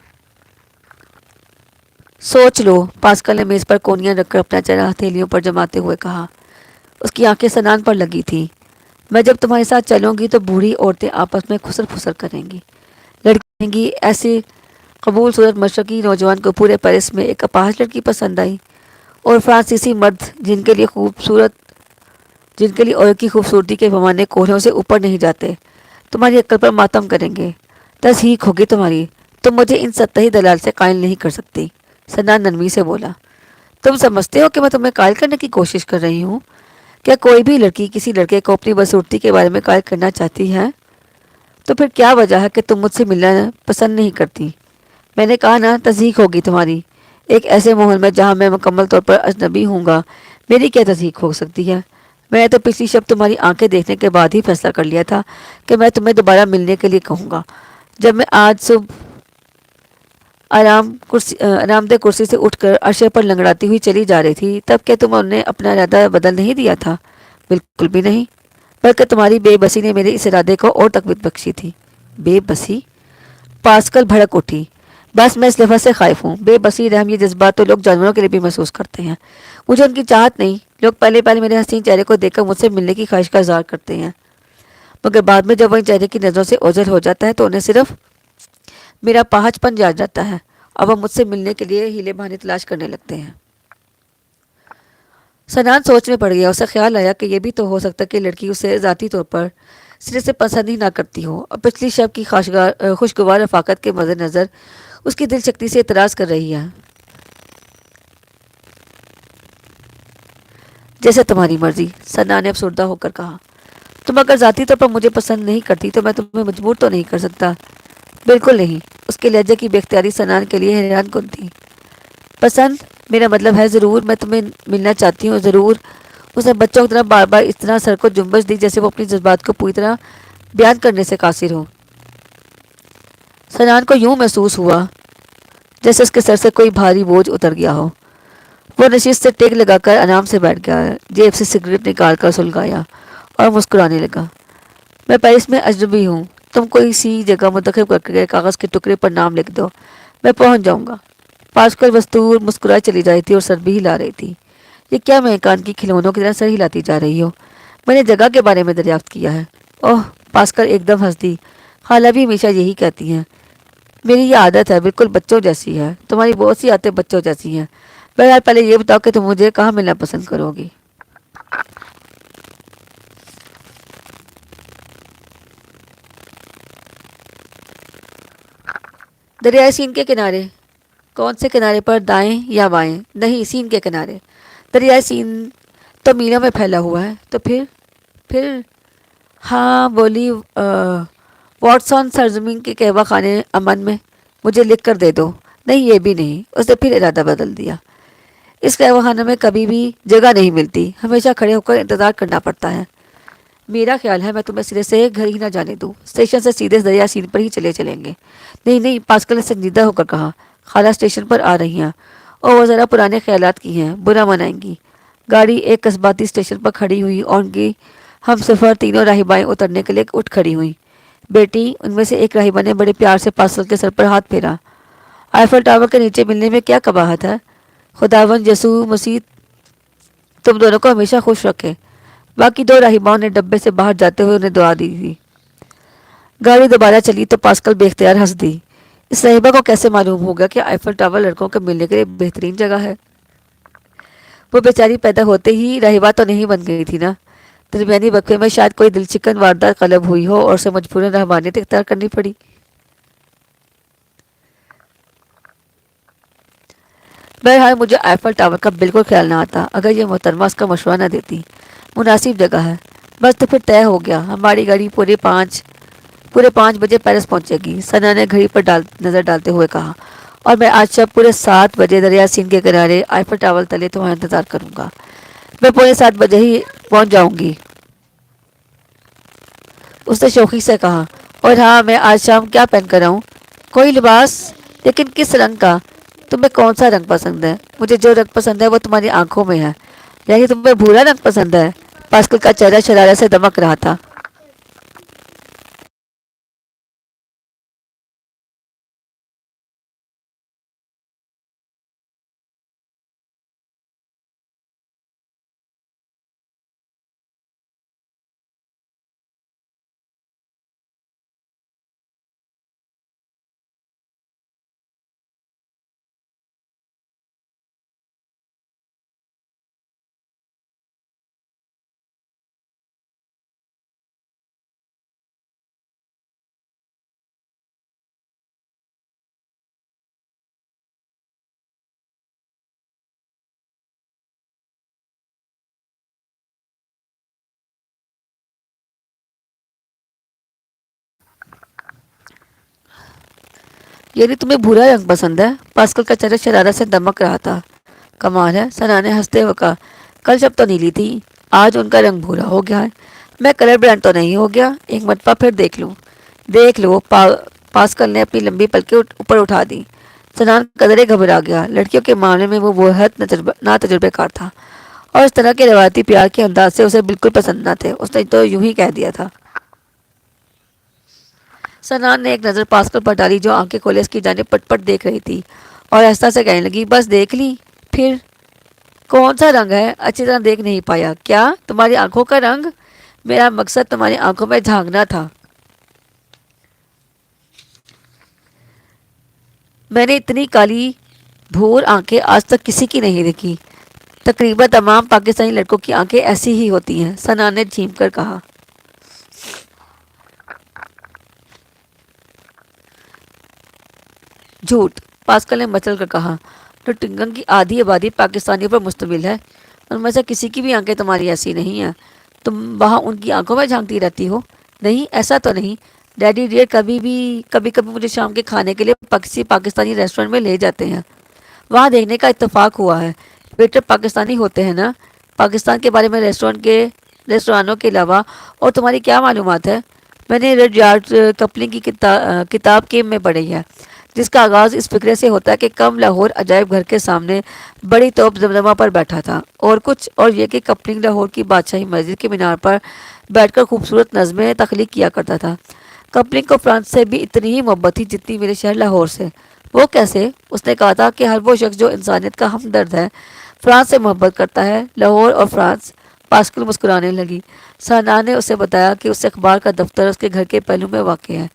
سوچ لو۔ پاسکل نے میز پر کونیاں رکھ کر اپنا چہرہ ہتھیلیوں پر جماتے ہوئے کہا۔ اس کی آنکھیں سنان پر لگی تھی۔ میں جب تمہارے ساتھ چلوں گی تو بوڑھی عورتیں آپس میں خسر پھسر کریں گی، لڑکی کہیں گی ایسی قبول صورت مشرقی نوجوان کو پورے پیرس میں ایک اپاہج لڑکی پسند آئی، اور فرانسیسی مرد جن کے لیے عورت کی خوبصورتی کے پیمانے کوہنوں سے اوپر نہیں جاتے تمہاری عقل پر ماتم کریں گے. تصحیق ہوگی تمہاری. تم مجھے ان سطحی دلال سے قائل نہیں کر سکتی. سنان نرمی سے بولا. تم سمجھتے ہو کہ میں تمہیں قائل کرنے کی کوشش کر رہی ہوں؟ کیا کوئی بھی لڑکی کسی لڑکے کو اپنی بدصورتی کے بارے میں قائل کرنا چاہتی ہے؟ تو پھر کیا وجہ ہے کہ تم مجھ سے ملنا پسند نہیں کرتی؟ میں نے کہا نا، تصحیق ہوگی تمہاری. ایک ایسے ماحول میں جہاں میں مکمل طور پر اجنبی ہوں گا میری کیا تصدیق ہو سکتی ہے؟ میں نے تو پچھلی شب تمہاری آنکھیں دیکھنے کے بعد ہی فیصلہ کر لیا تھا کہ میں تمہیں دوبارہ ملنے کے لیے کہوں گا. جب میں آج صبح آرام دہ کرسی سے اٹھ کر عرشے پر لنگڑاتی ہوئی چلی جا رہی تھی تب کہ تم نے اپنا ارادہ بدل نہیں دیا تھا؟ بالکل بھی نہیں، بلکہ تمہاری بے بسی نے میرے اس ارادے کو اور تقویت بخشی تھی. بے بسی؟ پاسکل بھڑک اٹھی. بس میں اس لفظ سے خائف ہوں. بے بسی، رحم، یہ جذبات تو لوگ جانوروں کے لیے بھی محسوس کرتے ہیں. مجھے ان کی چاہت نہیں. لوگ پہلے پہلے میرے حسین چہرے کو دیکھ کر مجھ سے ملنے کی خواہش کا اظہار کرتے ہیں، مگر بعد میں جب وہ ان چہرے کی نظروں سے اوجھل ہو جاتا ہے تو انہیں صرف میرا پاہج پن یاد جاتا ہے اور وہ مجھ سے ملنے کے لیے ہیلے بہانے تلاش کرنے لگتے ہیں. سنان سوچ میں پڑ گیا. اسے خیال آیا کہ یہ بھی تو ہو سکتا کہ لڑکی اسے ذاتی طور پر سرے سے پسند ہی نہ کرتی ہو اور پچھلی شب کی خوشگوار رفاقت کے مد نظر اس کی دل شکتی سے اعتراض کر رہی ہے. جیسے تمہاری مرضی، سنا نے افسردہ ہو کر کہا. تم اگر ذاتی طور پر مجھے پسند نہیں کرتی تو میں تمہیں مجبور تو نہیں کر سکتا. بالکل نہیں. اس کے لہجے کی بے اختیاری سنان کے لیے حیران کن تھی. پسند؟ میرا مطلب ہے ضرور میں تمہیں ملنا چاہتی ہوں، ضرور. اس نے بچوں کی طرح بار بار اس طرح سر کو جنبش دی جیسے وہ اپنی جذبات کو پوری طرح بیان کرنے سے قاصر ہو. سنان کو یوں محسوس ہوا جیسے اس کے سر سے کوئی بھاری بوجھ اتر گیا ہو. وہ نشست سے ٹیک لگا کر آرام سے بیٹھ گیا، جیب سے سگریٹ نکال کر سلگایا اور مسکرانے لگا. میں پیرس میں اجنبی ہوں. تم کوئی سی جگہ منتخب کر کے کاغذ کے ٹکڑے پر نام لکھ دو، میں پہنچ جاؤں گا. پاسکل مستور مسکرائے چلی جا رہی تھی اور سر بھی ہلا رہی تھی. یہ کیا مہکان کی کھلونوں کی طرح سر ہلاتی جا رہی ہو؟ میں نے جگہ کے بارے میں دریافت کیا ہے. اوہ! پاسکل ایک دم ہنس دی. خالہ بھی ہمیشہ یہی کہتی ہیں. میری یہ عادت ہے، بالکل بچوں جیسی ہے. تمہاری بہت سی عادتیں بچوں جیسی ہیں. بہرحال پہلے یہ بتاؤ کہ تم مجھے کہاں ملنا پسند کرو گی؟ دریائے سین کے کنارے. کون سے کنارے پر، دائیں یا بائیں؟ نہیں، سین کے کنارے. دریائے سین تو میلوں میں پھیلا ہوا ہے. تو پھر ہاں بولی. واٹسن سرزمین کے قہوہ خانے امن میں. مجھے لکھ کر دے دو. نہیں، یہ بھی نہیں. اس نے پھر ارادہ بدل دیا. اس قہوہ خانے میں کبھی بھی جگہ نہیں ملتی، ہمیشہ کھڑے ہو کر انتظار کرنا پڑتا ہے. میرا خیال ہے میں تمہیں سرے سے گھر ہی نہ جانے دوں. اسٹیشن سے سیدھے دریا سین پر ہی چلیں گے. نہیں نہیں، پاسکل نے سنجیدہ ہو کر کہا. خالہ اسٹیشن پر آ رہی ہیں اور وہ ذرا پرانے خیالات کی ہیں، برا منائیں گی. گاڑی ایک قصباتی اسٹیشن پر کھڑی ہوئی اور ان کی ہم سفر تینوں راہبائیں اترنے کے لیے اٹھ کھڑی ہوئی. بیٹی، ان میں سے ایک راہبہ نے بڑے پیار سے پاسکل کے سر پر ہاتھ پھیرا. آئیفل ٹاور کے نیچے ملنے میں کیا قباحت ہے؟ خداوند یسوع مسیح تم دونوں کو ہمیشہ خوش رکھے. باقی دو راہباؤں نے ڈبے سے باہر جاتے ہوئے انہیں دعا دی تھی. گاڑی دوبارہ چلی تو پاسکل بے اختیار ہنس دی. اس راہبہ کو کیسے معلوم ہوگا کہ آئیفل ٹاور لڑکوں کے ملنے کے لیے بہترین جگہ ہے؟ وہ بیچاری پیدا ہوتے ہی راہبہ تو نہیں بن گئی تھی نا. درمیانی وقفے میں شاید کوئی دل چکن واردات قلب ہوئی ہو اور اسے مجبوراً رحمانیت اختیار کرنی پڑی. بہرحال مجھے آئیفل ٹاور کا بالکل خیال نہ آتا اگر یہ محترمہ اس کا مشورہ نہ دیتی. مناسب جگہ ہے. بس تو پھر طے ہو گیا. ہماری گاڑی پورے 5 بجے پیرس پہنچے گی. سنا نے گھڑی پر نظر ڈالتے ہوئے کہا. اور میں آج شب پورے 7 بجے دریا سین کے کنارے آئیفل ٹاور تلے تمہارا انتظار کروں گا. میں پورے 7 بجے ہی پہنچ جاؤں گی، اس نے شوخی سے کہا. اور ہاں، میں آج شام کیا پہن کر آؤں؟ کوئی لباس؟ لیکن کس رنگ کا؟ تمہیں کون سا رنگ پسند ہے؟ مجھے جو رنگ پسند ہے وہ تمہاری آنکھوں میں ہے. یعنی تمہیں بھورا رنگ پسند ہے؟ پاسکل کا چہرہ شرارت سے دمک رہا تھا. یعنی تمہیں بھورا رنگ پسند ہے؟ پاسکل کا چہرہ شرارت سے دمک رہا تھا۔ کمال ہے، ثنا نے ہنستے ہوئے کہا، کل جب تو نیلی تھی، آج ان کا رنگ بھورا ہو گیا ہے۔ میں کلر برانڈ تو نہیں ہو گیا؟ ایک مرتبہ پھر دیکھ لوں۔ دیکھ لو۔ پاسکل نے اپنی لمبی پلکیں اوپر اٹھا دی۔ سنان قدرے گھبرا گیا۔ لڑکیوں کے معاملے میں وہ بہت نا تجربے کار تھا اور اس طرح کے روایتی پیار کے انداز سے اسے بالکل پسند نہ تھے۔ اس نے تو یوں ہی کہہ دیا تھا۔ سنان نے ایک نظر پاسکل پر ڈالی جو آنکھیں کھولے اس کی جانب پٹ پٹ دیکھ رہی تھی، اور آہستہ سے کہنے لگی، بس دیکھ لی؟ پھر کون سا رنگ ہے؟ اچھی طرح دیکھ نہیں پایا۔ کیا تمہاری آنکھوں کا رنگ؟ میرا مقصد تمہاری آنکھوں میں جھانکنا تھا۔ میں نے اتنی کالی بھور آنکھیں آج تک کسی کی نہیں دیکھی۔ تقریباً تمام پاکستانی لڑکوں کی آنکھیں ایسی ہی ہوتی ہیں، سنان نے جھیم کر کہا۔ جھوٹ، پاسکل نے مچل کر کہا۔ نوٹنگن کی آدھی آبادی پاکستانیوں پر مشتمل ہے، ان میں سے کسی کی بھی آنکھیں تمہاری ایسی نہیں ہیں۔ تم وہاں ان کی آنکھوں میں جھانکتی رہتی ہو؟ نہیں، ایسا تو نہیں۔ ڈیڈی ڈیئر کبھی کبھی مجھے شام کے کھانے کے لیے کسی پاکستانی ریسٹورنٹ میں لے جاتے ہیں، وہاں دیکھنے کا اتفاق ہوا ہے۔ ویٹر پاکستانی ہوتے ہیں نا؟ پاکستان کے بارے میں ریسٹورانوں کے علاوہ اور تمہاری کیا معلومات ہے؟ میں نے ریڈ یارڈ کپلنگ کی کتاب کے میں پڑھی ہے، جس کا آغاز اس فکرے سے ہوتا ہے کہ کم لاہور عجائب گھر کے سامنے بڑی توپ زمزمہ پر بیٹھا تھا، اور کچھ اور یہ کہ کپلنگ لاہور کی بادشاہی مسجد کے مینار پر بیٹھ کر خوبصورت نظمیں تخلیق کیا کرتا تھا۔ کپلنگ کو فرانس سے بھی اتنی ہی محبت تھی جتنی میرے شہر لاہور سے۔ وہ کیسے؟ اس نے کہا تھا کہ ہر وہ شخص جو انسانیت کا ہمدرد ہے فرانس سے محبت کرتا ہے۔ لاہور اور فرانس؟ پاسکل مسکرانے لگی۔ سنا نے اسے بتایا کہ اس اخبار کا دفتر اس کے گھر کے پہلو میں واقع ہے،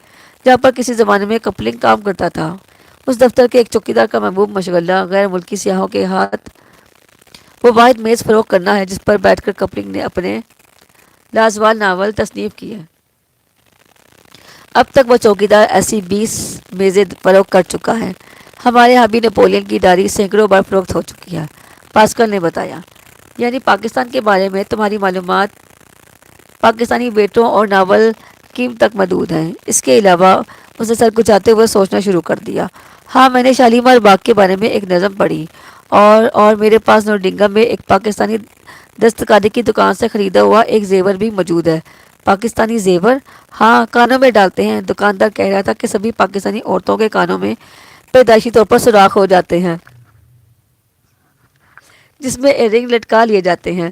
جہاں پر کسی زمانے میں کپلنگ کام کرتا تھا۔ اس دفتر کے ایک چوکیدار کا محبوب مشغلہ غیر ملکی سیاحوں کے ہاتھ وہ واحد میز فروخت کرنا ہے جس پر بیٹھ کر کپلنگ نے اپنے لازوال ناول تصنیف کیے۔ اب تک وہ چوکیدار ایسی 20 میزیں فروخت کر چکا ہے۔ ہمارے یہاں بھی نیپولین کی ڈائری سینکڑوں بار فروخت ہو چکی ہے، پاسکل نے بتایا۔ یعنی پاکستان کے بارے میں تمہاری معلومات پاکستانی ویٹروں اور ناول قیمت تک محدود ہیں۔ اس کے علاوہ اس نے سر کچھاتے ہوئے سوچنا شروع کر دیا۔ ہاں، میں نے شالیمار باغ کے بارے میں ایک نظم پڑھی، اور میرے پاس نوٹنگم میں ایک پاکستانی دستکاری کی دکان سے خریدا ہوا ایک زیور بھی موجود ہے۔ پاکستانی زیور؟ ہاں، کانوں میں ڈالتے ہیں۔ دکاندار کہہ رہا تھا کہ سبھی پاکستانی عورتوں کے کانوں میں پیدائشی طور پر سوراخ ہو جاتے ہیں جس میں ایئر رنگ لٹکا لیے جاتے ہیں۔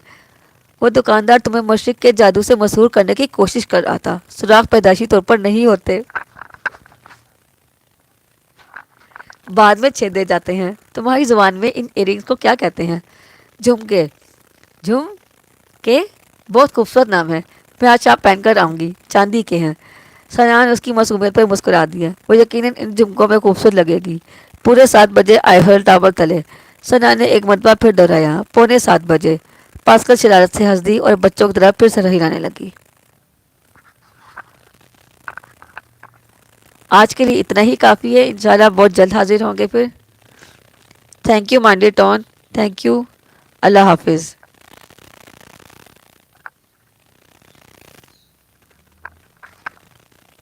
وہ دکاندار تمہیں مشرق کے جادو سے مسحور کرنے کی کوشش کر رہا تھا۔ سوراخ پیدائشی طور پر نہیں ہوتے، بعد میں چھیدے جاتے ہیں۔ تمہاری زبان میں ان ایئر رنگز کو کیا کہتے ہیں؟ جھمکے؟ جھم کے؟ بہت خوبصورت نام ہے، میں آج شام پہن کر آؤں گی۔ چاندی کے ہیں۔ سنان اس کی معصومیت پر مسکرا دیا۔ وہ یقیناً ان جھمکوں میں خوبصورت لگے گی۔ پورے 7 بجے آئیفل ٹاور تلے، سنان نے ایک مرتبہ پھر دہرایا۔ پونے 7 بجے۔ پاسکل شرارت سے ہنس دی اور بچوں کی طرح پھر سر ہلانے لگی۔ آج کے لیے اتنا ہی کافی ہے، انشاءاللہ بہت جلد حاضر ہوں گے پھر۔ تھینک یو مانڈی ٹون، تھینک یو، اللہ حافظ۔